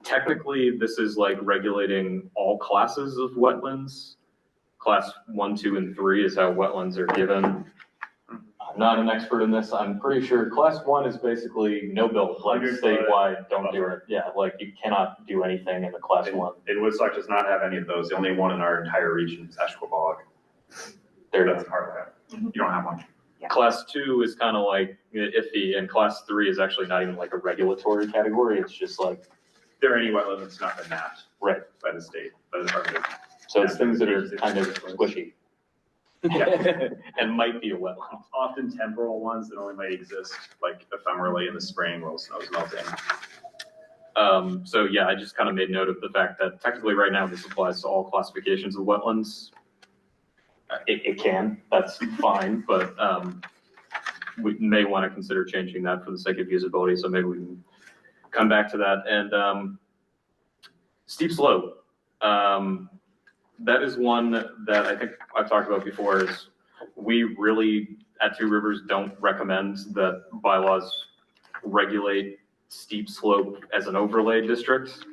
Technically, this is like regulating all classes of wetlands. Class 1, 2, and 3 is how wetlands are given. I'm not an expert in this. I'm pretty sure class 1 is basically no build, like statewide, don't do it. Yeah, like you cannot do anything in the class 1. And Woodstock does not have any of those. The only one in our entire region is Ashquabaug. That's part of that. You don't have one. Yeah. Class 2 is kind of like iffy, and class 3 is actually not even like a regulatory category. It's just like there any wetland that's not been mapped right by the state, by the Department. So it's things that are kind of squishy. Yeah. And might be a wetland. Often temporal ones that only might exist like ephemerally in the spring while snow's melting. So yeah, I just kind of made note of the fact that technically right now this applies to all classifications of wetlands. It can, that's fine, but we may want to consider changing that for the sake of usability. So maybe we can come back to that. And steep slope. That is one that I think I've talked about before is we really at Two Rivers don't recommend that bylaws regulate steep slope as an overlay district.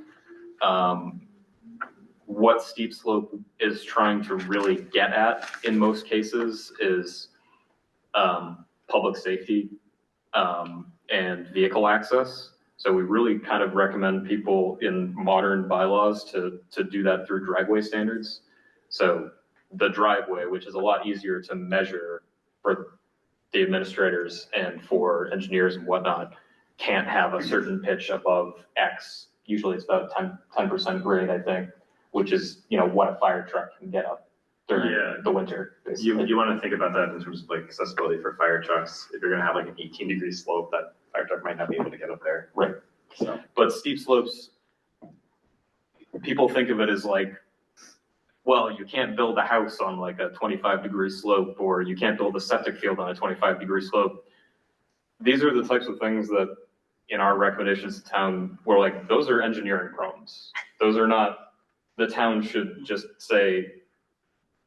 What steep slope is trying to really get at in most cases is public safety and vehicle access. So we really kind of recommend people in modern bylaws to do that through driveway standards. So the driveway, which is a lot easier to measure for the administrators and for engineers and whatnot, can't have a certain pitch above X. Usually it's about 10% grade, I think, which is, what a fire truck can get up during the winter. You want to think about that in terms of like accessibility for fire trucks. If you're going to have like an 18-degree slope, that fire truck might not be able to get up there. Right. So, but steep slopes, people think of it as like, well, you can't build a house on like a 25-degree slope, or you can't build a septic field on a 25-degree slope. These are the types of things that in our recommendations to town, we're like, those are engineering problems. Those are not, the town should just say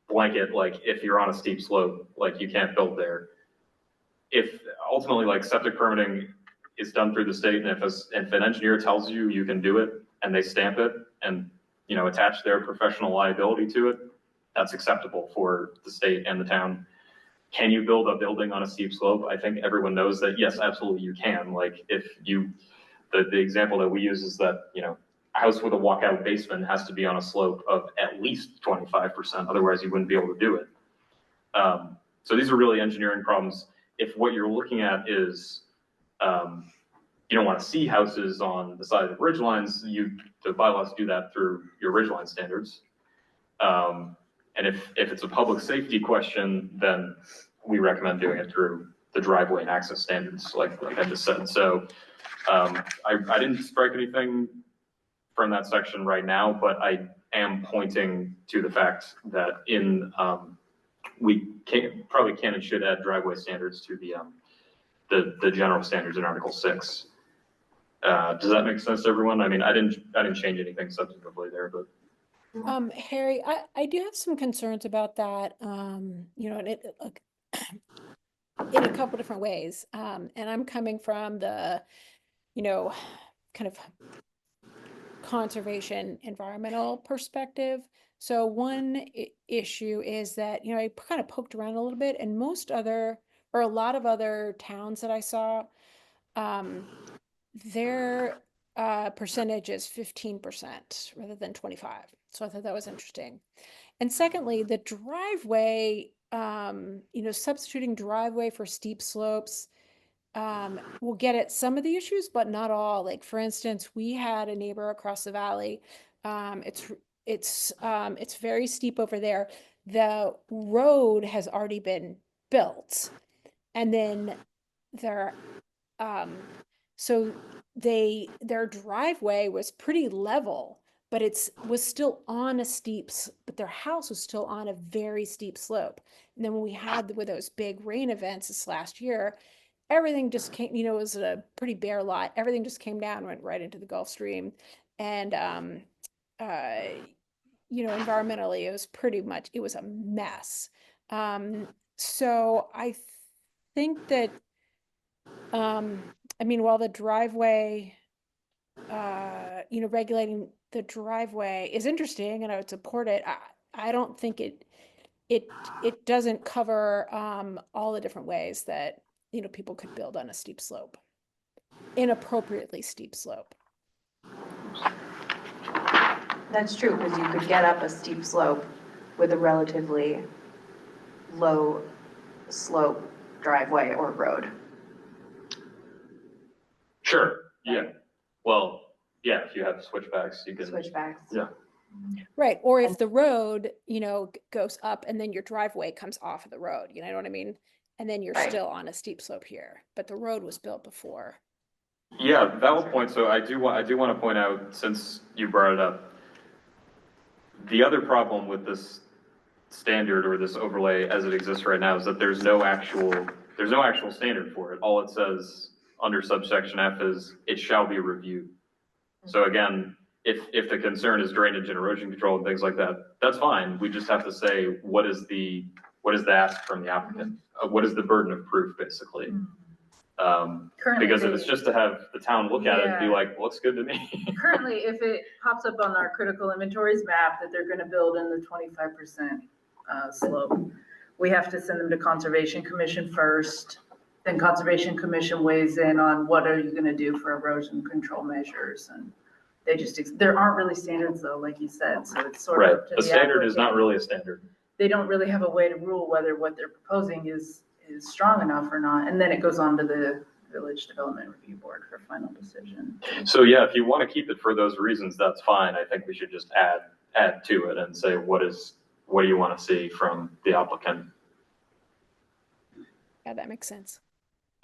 blanket, like if you're on a steep slope, like you can't build there. If ultimately like septic permitting is done through the state, and if an engineer tells you you can do it and they stamp it and attach their professional liability to it, that's acceptable for the state and the town. Can you build a building on a steep slope? I think everyone knows that yes, absolutely you can. Like if the example that we use is that, a house with a walkout basement has to be on a slope of at least 25%, otherwise you wouldn't be able to do it. So these are really engineering problems. If what you're looking at is, you don't want to see houses on the side of the ridgelines, the bylaws do that through your ridgeline standards. And if it's a public safety question, then we recommend doing it through the driveway and access standards, like I just said. So I didn't strike anything from that section right now, but I am pointing to the fact that we probably can and should add driveway standards to the general standards in Article 6. Does that make sense to everyone? I mean, I didn't change anything substantively there, but. Harry, I do have some concerns about that, you know, and look, in a couple different ways. And I'm coming from the, you know, kind of conservation environmental perspective. So one issue is that, you know, I kind of poked around a little bit, and most other, or a lot of other towns that I saw, their percentage is 15% rather than 25. So I thought that was interesting. And secondly, the driveway, you know, substituting driveway for steep slopes will get at some of the issues, but not all. Like, for instance, we had a neighbor across the valley. It's very steep over there. The road has already been built, and then there, so their driveway was pretty level, but was still on a but their house was still on a very steep slope. And then when we had with those big rain events this last year, everything just came, you know, it was a pretty bare lot. Everything just came down, went right into the Gulf Stream. And, you know, environmentally, it was a mess. So I think that, I mean, while the driveway, you know, regulating the driveway is interesting and I would support it, I don't think it doesn't cover all the different ways that, you know, people could build on a steep slope, inappropriately steep slope. That's true, because you could get up a steep slope with a relatively low slope driveway or road. Sure, yeah. Well, yeah, if you have switchbacks, you can. Switchbacks. Yeah. Right, or if the road, you know, goes up and then your driveway comes off of the road, you know what I mean? And then you're Right. still on a steep slope here, but the road was built before. Yeah, valid point. So I do want to point out, since you brought it up, the other problem with this standard or this overlay as it exists right now is that there's no actual standard for it. All it says under subsection F is it shall be reviewed. So again, if the concern is drainage and erosion control and things like that, that's fine. We just have to say what is the ask from the applicant? What is the burden of proof, basically? Because if it's just to have the town look at it and be like, looks good to me. Currently, if it pops up on our critical inventories map that they're gonna build in the 25% slope, we have to send them to Conservation Commission first. Then Conservation Commission weighs in on what are you gonna do for erosion control measures, and there aren't really standards though, like you said, so it's sort of up to The standard is not really a standard. They don't really have a way to rule whether what they're proposing is strong enough or not, and then it goes on to the Village Development Review Board for final decision. So yeah, if you want to keep it for those reasons, that's fine. I think we should just add to it and say what do you want to see from the applicant? Yeah, that makes sense.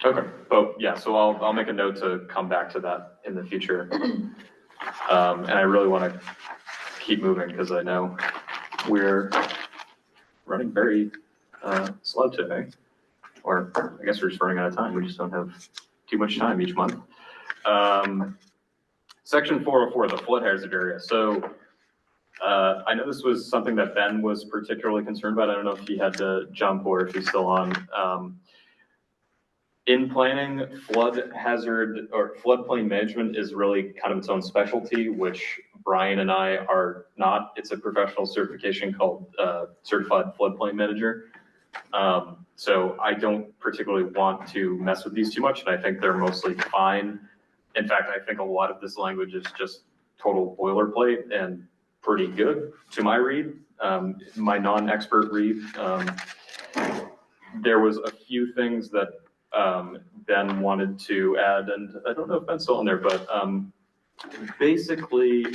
Okay, but yeah, so I'll make a note to come back to that in the future. And I really want to keep moving because I know we're running very slow today. Or I guess we're just running out of time. We just don't have too much time each month. Section 404, the flood hazard area. So I know this was something that Ben was particularly concerned about. I don't know if he had to jump or if he's still on. In planning, flood hazard or floodplain management is really kind of its own specialty, which Brian and I are not. It's a professional certification called Certified Floodplain Manager. So I don't particularly want to mess with these too much, and I think they're mostly fine. In fact, I think a lot of this language is just total boilerplate and pretty good to my read, my non-expert read. There was a few things that Ben wanted to add, and I don't know if Ben's still in there, but basically,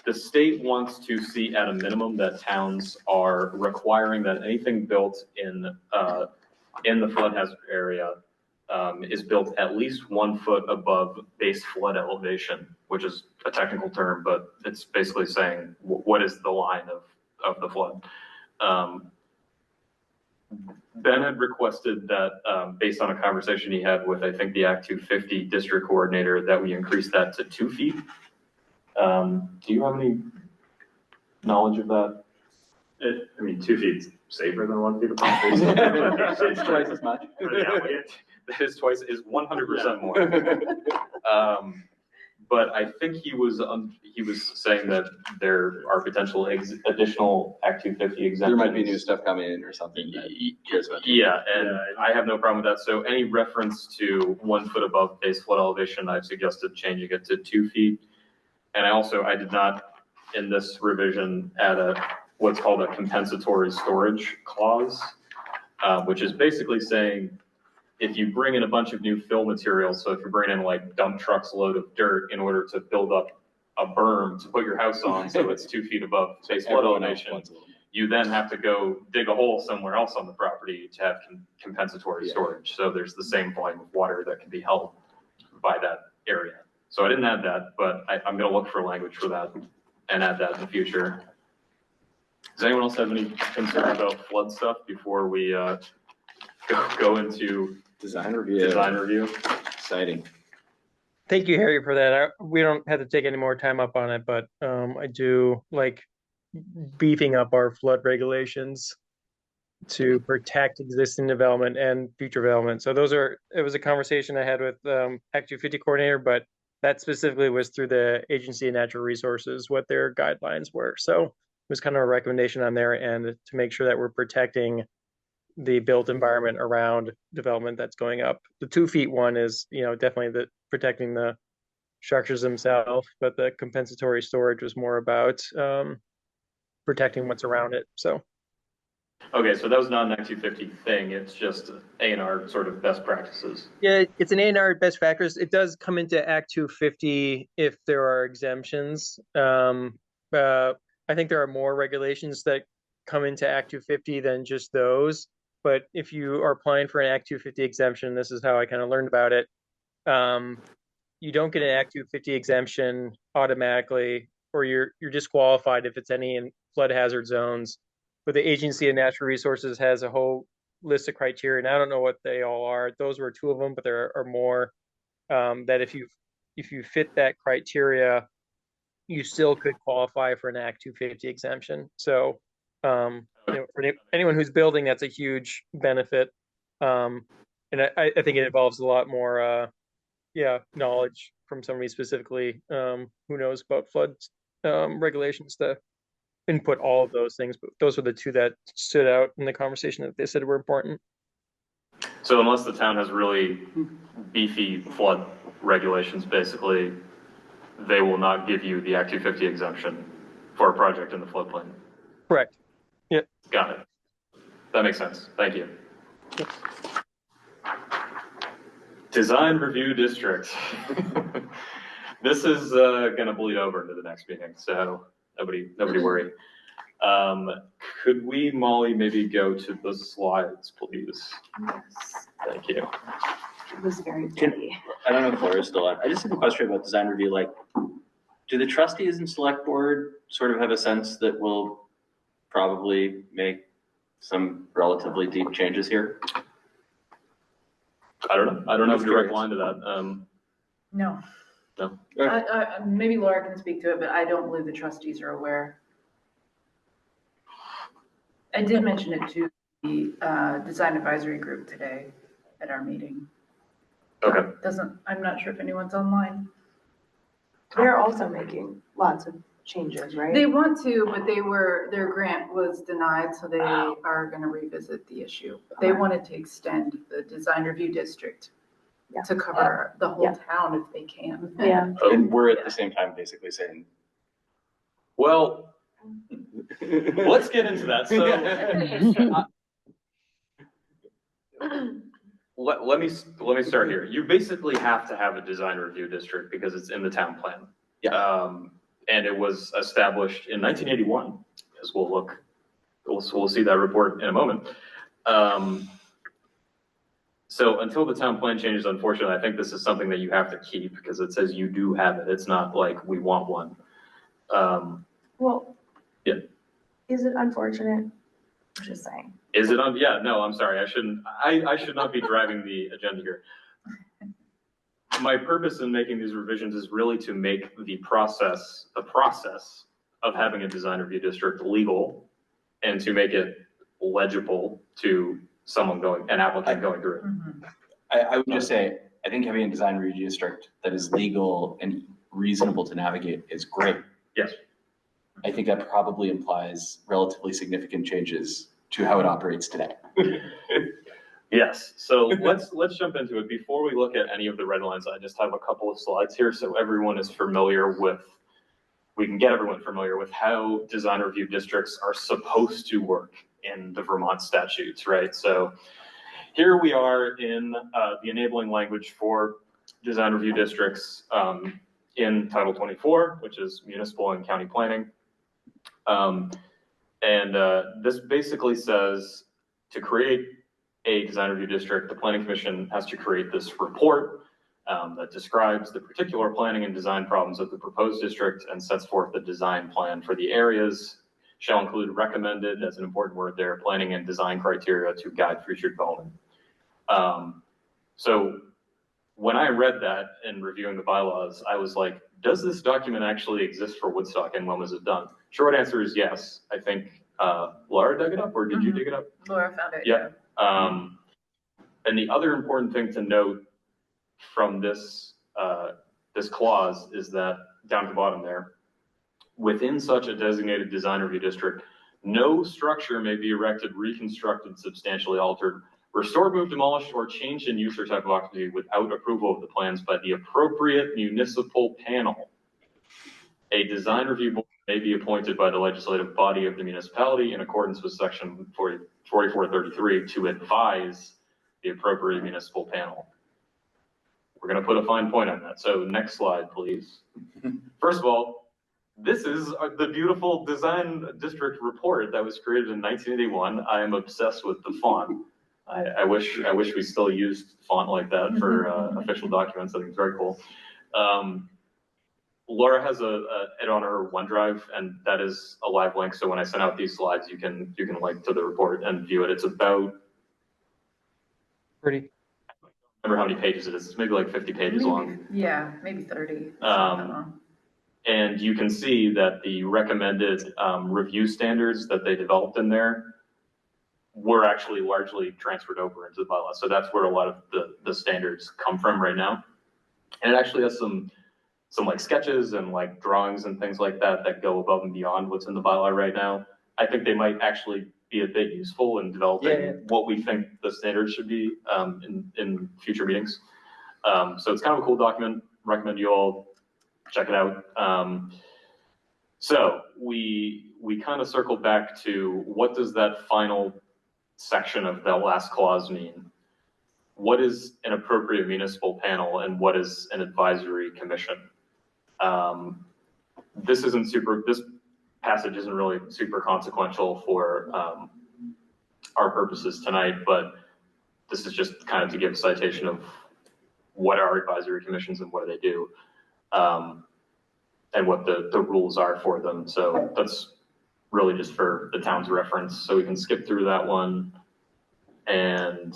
the state wants to see at a minimum that towns are requiring that anything built in the flood hazard area is built at least 1 foot above base flood elevation, which is a technical term, but it's basically saying what is the line of the flood. Ben had requested that, based on a conversation he had with, I think, the Act 250 district coordinator, that we increase that to 2 feet. Do you have any knowledge of that? I mean, 2 feet's safer than 1 feet of concrete. It's twice as much. For the applicant. That is 100% more. But I think he was saying that there are potential additional Act 250 exemptions. There might be new stuff coming in or something. Yeah, and I have no problem with that. So any reference to 1 foot above base flood elevation, I've suggested changing it to 2 feet. And I did not, in this revision, add what's called a compensatory storage clause, which is basically saying, if you bring in a bunch of new fill materials, so if you bring in like dump trucks load of dirt in order to build up a berm to put your house on, so it's 2 feet above base flood elevation, you then have to go dig a hole somewhere else on the property to have compensatory storage. So there's the same volume of water that can be held by that area. So I didn't add that, but I'm going to look for language for that and add that in the future. Does anyone else have any concern about flood stuff before we go into design review? Exciting. Thank you, Harry, for that. We don't have to take any more time up on it, but I do like beefing up our flood regulations to protect existing development and future development. So it was a conversation I had with Act 250 coordinator, but that specifically was through the Agency of Natural Resources, what their guidelines were. So it was kind of a recommendation on their end to make sure that we're protecting the built environment around development that's going up. The 2 feet one is, definitely protecting the structures themselves, but the compensatory storage was more about protecting what's around it. So. Okay, so that was not an Act 250 thing. It's just A&R sort of best practices. Yeah, it's an A&R best practice. It does come into Act 250 if there are exemptions. I think there are more regulations that come into Act 250 than just those. But if you are applying for an Act 250 exemption, this is how I kind of learned about it. You don't get an Act 250 exemption automatically, or you're disqualified if it's any in flood hazard zones. But the Agency of Natural Resources has a whole list of criteria, and I don't know what they all are. Those were 2 of them, but there are more. That if you fit that criteria, you still could qualify for an Act 250 exemption. So, for anyone who's building, that's a huge benefit. And I think it involves a lot more, knowledge from somebody specifically who knows about flood regulations to input all of those things. But those were the 2 that stood out in the conversation that they said were important. So unless the town has really beefy flood regulations, basically, they will not give you the Act 250 exemption for a project in the floodplain. Correct. Yeah. Got it. That makes sense. Thank you. Yep. Design review district. This is going to bleed over into the next meeting, so nobody worry. Could we, Molly, maybe go to the slides, please? Yes, Thank you. it was very pretty. I don't know if Laura's still on. I just have a question about design review. Like, do the trustees and select board sort of have a sense that we'll probably make some relatively deep changes here? I don't know. I don't have a direct line to that. No. No. Maybe Laura can speak to it, but I don't believe the trustees are aware. I did mention it to the design advisory group today at our meeting. Okay. I'm not sure if anyone's online. They're also making lots of changes, right? They want to, but their grant was denied, so they are going to revisit the issue. They wanted to extend the design review district to cover the whole town if they can. Yeah. And we're at the same time basically saying, well, let's get into that. So let me start here. You basically have to have a design review district because it's in the town plan. Yeah. And it was established in 1981, as we'll see that report in a moment. So until the town plan changes, unfortunately, I think this is something that you have to keep because it says you do have it. It's not like we want one. Well, yeah. Is it unfortunate? I'm just saying. Is it on? Yeah, no, I'm sorry. I should not be driving the agenda here. My purpose in making these revisions is really to make the process of having a design review district legal and to make it legible to an applicant going through it. I would just say, I think having a design review district that is legal and reasonable to navigate is great. Yes. I think that probably implies relatively significant changes to how it operates today. Yes, so let's jump into it. Before we look at any of the red lines, I just have a couple of slides here so everyone is familiar with, we can get everyone familiar with how design review districts are supposed to work in the Vermont statutes, right? So here we are in the enabling language for design review districts in Title 24, which is municipal and county planning. This basically says to create a design review district, the planning commission has to create this report that describes the particular planning and design problems of the proposed district and sets forth the design plan for the areas, shall include recommended, that's an important word there, planning and design criteria to guide future development. So when I read that and reviewing the bylaws, I was like, does this document actually exist for Woodstock and when was it done? Short answer is yes. I think Laura dug it up, or did you dig it up? Laura found it. Yeah. And the other important thing to note from this this clause is that down at the bottom there, within such a designated design review district, no structure may be erected, reconstructed, substantially altered, restored, moved, demolished, or changed in use or type of occupancy without approval of the plans by the appropriate municipal panel. A design review board may be appointed by the legislative body of the municipality in accordance with section 4433 to advise the appropriate municipal panel. We're going to put a fine point on that. So next slide, please. First of all, this is the beautiful design district report that was created in 1981. I am obsessed with the font. I wish we still used font like that for official documents. I think it's very cool. Laura has it on her OneDrive, and that is a live link. So when I send out these slides, you can link to the report and view it. It's about Pretty. I don't remember how many pages it is. It's maybe like 50 pages long. Yeah, maybe 30. And you can see that the recommended review standards that they developed in there were actually largely transferred over into the bylaw. So that's where a lot of the standards come from right now. And it actually has some like sketches and like drawings and things like that that go above and beyond what's in the bylaw right now. I think they might actually be a bit useful in developing what we think the standards should be in future meetings. So it's kind of a cool document. Recommend you all check it out. So we kind of circle back to what does that final section of that last clause mean? What is an appropriate municipal panel and what is an advisory commission? This passage isn't really super consequential for our purposes tonight, but this is just kind of to give a citation of what are advisory commissions and what do they do, and what the rules are for them. So that's really just for the town's reference. So we can skip through that one. And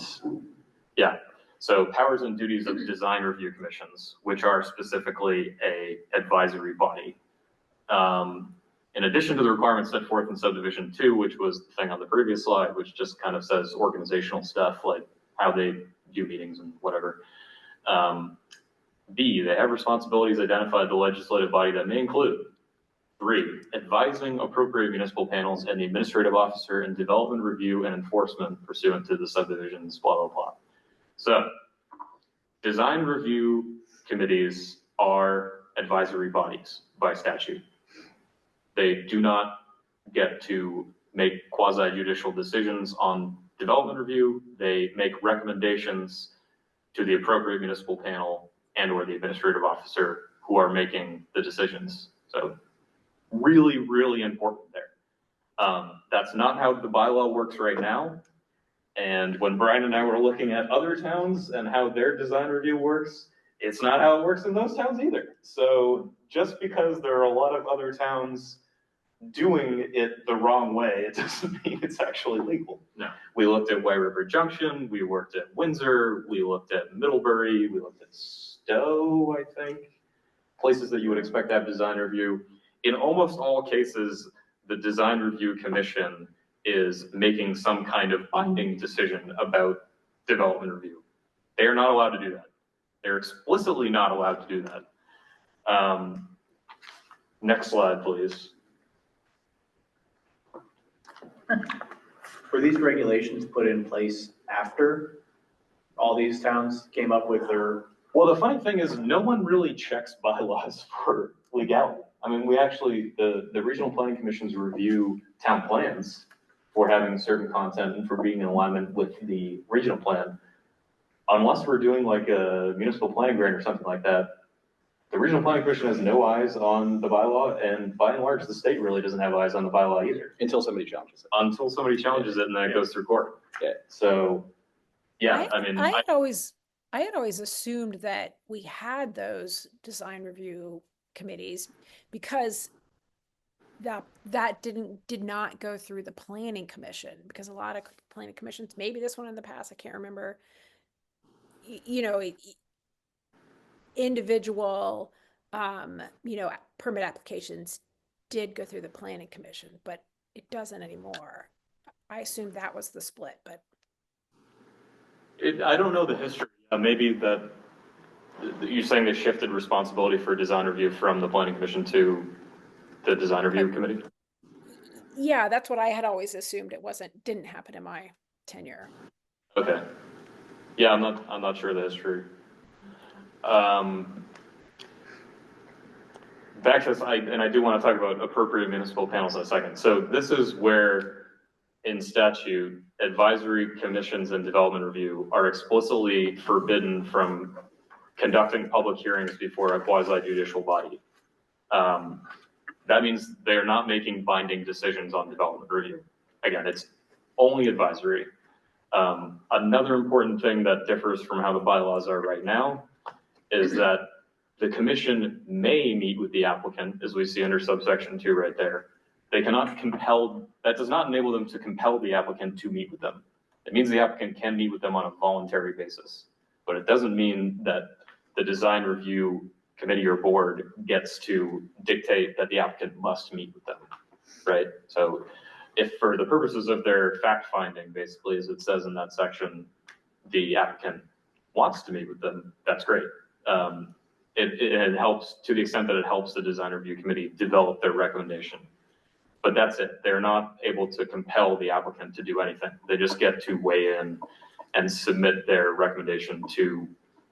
yeah, so powers and duties of design review commissions, which are specifically a advisory body. In addition to the requirements set forth in subdivision 2, which was the thing on the previous slide, which just kind of says organizational stuff like how they do meetings and whatever. B, they have responsibilities identified the legislative body that may include 3, advising appropriate municipal panels and the administrative officer in development review and enforcement pursuant to the subdivisions, blah, blah, blah. So design review committees are advisory bodies by statute. They do not get to make quasi-judicial decisions on development review. They make recommendations to the appropriate municipal panel and or the administrative officer who are making the decisions. So really, really important there. That's not how the bylaw works right now. And when Brian and I were looking at other towns and how their design review works, it's not how it works in those towns either. So just because there are a lot of other towns doing it the wrong way, it doesn't mean it's actually legal. No. We looked at White River Junction, we worked at Windsor, we looked at Middlebury, we looked at Stowe, I think. Places that you would expect to have design review. In almost all cases, the design review commission is making some kind of binding decision about development review. They are not allowed to do that. They're explicitly not allowed to do that. Next slide, please. Were these regulations put in place after all these towns came up with their? Well, the funny thing is no one really checks bylaws for legality. I mean, we actually, the regional planning commissions review town plans for having certain content and for being in alignment with the regional plan. Unless we're doing like a municipal planning grant or something like that, the regional planning commission has no eyes on the bylaw, and by and large, the state really doesn't have eyes on the bylaw either. Until somebody challenges it. Until somebody challenges it and then it goes through court. Yeah. So, yeah, I mean, I had always assumed that we had those design review committees because that did not go through the planning commission, because a lot of planning commissions, maybe this one in the past, I can't remember, you know, individual, you know, permit applications did go through the planning commission, but it doesn't anymore. I assumed that was the split, but. I don't know the history. Maybe that you're saying they shifted responsibility for design review from the planning commission to the design review committee? Yeah, that's what I had always assumed. It didn't happen in my tenure. Okay. Yeah, I'm not sure the history. Back to this, I do want to talk about appropriate municipal panels in a second. So this is where in statute, advisory commissions and development review are explicitly forbidden from conducting public hearings before a quasi-judicial body. That means they're not making binding decisions on development review. Again, it's only advisory. Another important thing that differs from how the bylaws are right now is that the commission may meet with the applicant, as we see under subsection 2 right there. They cannot compel, that does not enable them to compel the applicant to meet with them. It means the applicant can meet with them on a voluntary basis, but it doesn't mean that the design review committee or board gets to dictate that the applicant must meet with them, right? So if for the purposes of their fact finding, basically, as it says in that section, the applicant wants to meet with them, that's great. It helps to the extent that it helps the design review committee develop their recommendation. But that's it. They're not able to compel the applicant to do anything. They just get to weigh in and submit their recommendation to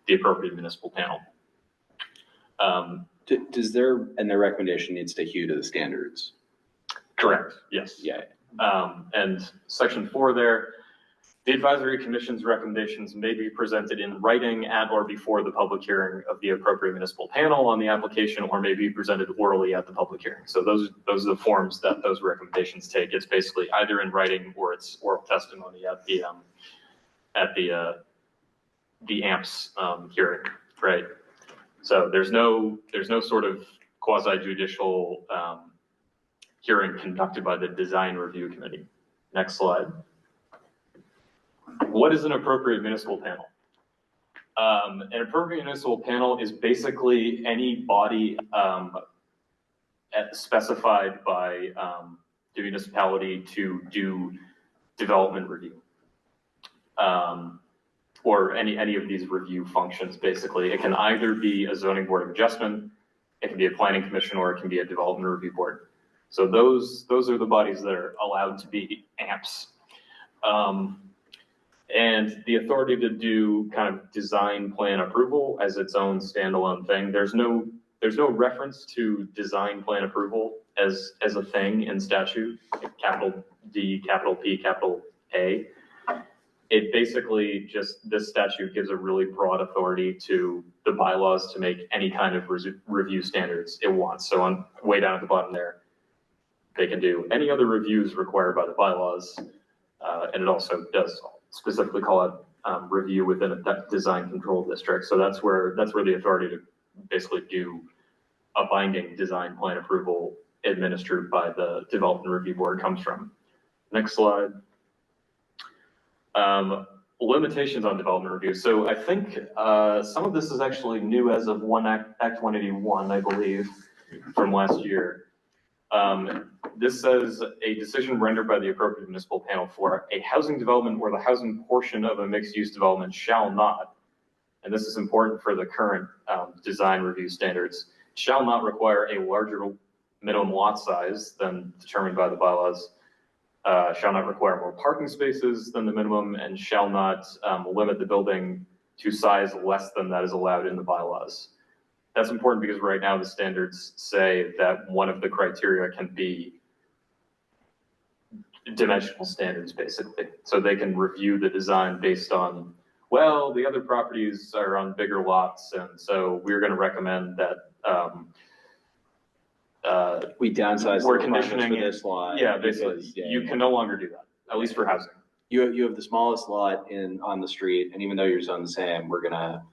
the appropriate municipal panel. Does their recommendation needs to hew to the standards? Correct, yes. Yeah. And section 4 there, the advisory commission's recommendations may be presented in writing at or before the public hearing of the appropriate municipal panel on the application, or may be presented orally at the public hearing. So those are the forms that those recommendations take. It's basically either in writing or it's oral testimony at the AMPS hearing, right? So there's no sort of quasi-judicial hearing conducted by the design review committee. Next slide. What is an appropriate municipal panel? An appropriate municipal panel is basically any body specified by the municipality to do development review. Or any of these review functions, basically. It can either be a zoning board of adjustment, it can be a planning commission, or it can be a development review board. So those are the bodies that are allowed to be AMPs. And the authority to do kind of design plan approval as its own standalone thing. There's no reference to design plan approval as a thing in statute, capital D, capital P, capital A. It basically just, this statute gives a really broad authority to the bylaws to make any kind of review standards it wants. So on way down at the bottom there, they can do any other reviews required by the bylaws. And it also does specifically call it review within a design control district. So that's where the authority to basically do a binding design plan approval administered by the Development Review Board comes from. Next slide. Limitations on development review. So I think some of this is actually new as of Act 181, I believe, from last year. This says a decision rendered by the appropriate municipal panel for a housing development where the housing portion of a mixed-use development shall not, and this is important for the current design review standards, shall not require a larger minimum lot size than determined by the bylaws, shall not require more parking spaces than the minimum, and shall not limit the building to size less than that is allowed in the bylaws. That's important because right now the standards say that one of the criteria can be dimensional standards, basically. So they can review the design based on, well, the other properties are on bigger lots, and so we're going to recommend that we downsize we're the conditioning for this lot. Yeah, basically, because, you can no longer do that, at least for housing. You have the smallest lot on the street, and even though you're zoned the same, we're gonna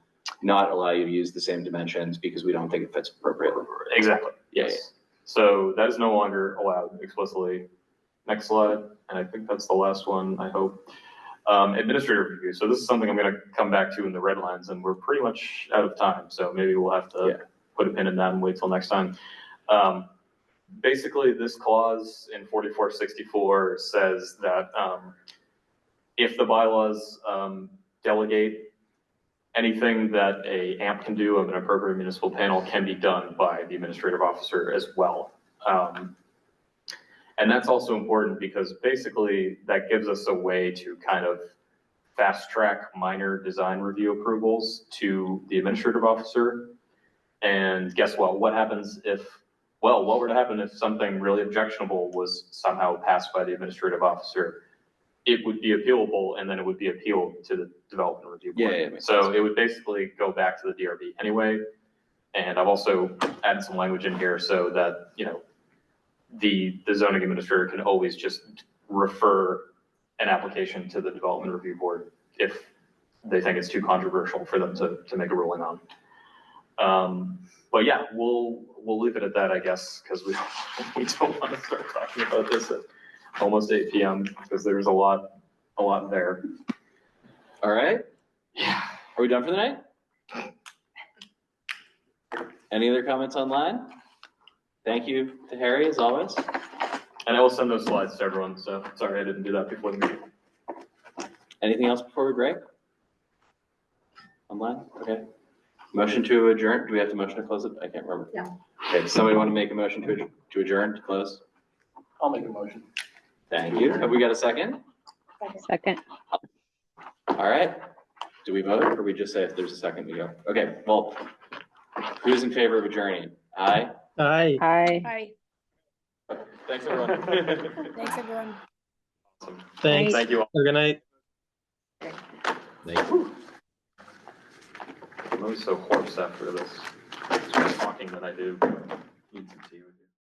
not allow you to use the same dimensions because we don't think it fits appropriately. Exactly, yes. Yeah. So that is no longer allowed explicitly. Next slide, and I think that's the last one, I hope. Administrative review. So this is something I'm gonna come back to in the red lines, and we're pretty much out of time, so maybe we'll have to put a pin in that and wait till next time. Basically, this clause in 4464 says that if the bylaws delegate anything that a AMP can do of an appropriate municipal panel can be done by the administrative officer as well. And that's also important because basically that gives us a way to kind of fast track minor design review approvals to the administrative officer. And guess what? What happens if, well, what were to happen if something really objectionable was somehow passed by the administrative officer? It would be appealable, and then it would be appealed to the development review board. Yeah, so it would basically go back to the DRB anyway. And I've also added some language in here so that, you know, the zoning administrator can always just refer an application to the development review board if they think it's too controversial for them to make a ruling on. But yeah, we'll leave it at that, I guess, because we don't want to start talking about this at almost 8 p.m. because there's a lot there. All right. Yeah. Are we done for the night? Any other comments online? Thank you to Harry, as always. And I will send those slides to everyone, so sorry I didn't do that before the meeting. Anything else before we break? Online? Okay. Motion to adjourn. Do we have to motion to close it? I can't remember. Yeah. Okay, does somebody want to make a motion to adjourn, to close? I'll make a motion. Thank you. Have we got a second? Second. All right. Do we vote, or we just say if there's a second, we go? Okay, well, who's in favor of adjourning? Aye? Aye. Hi. Hi. Thanks, everyone. Thanks, everyone. Awesome. Thanks. Thank you all. Good night. Thank you. I'm always so hoarse after this. It's more talking than I do. Eat some tea with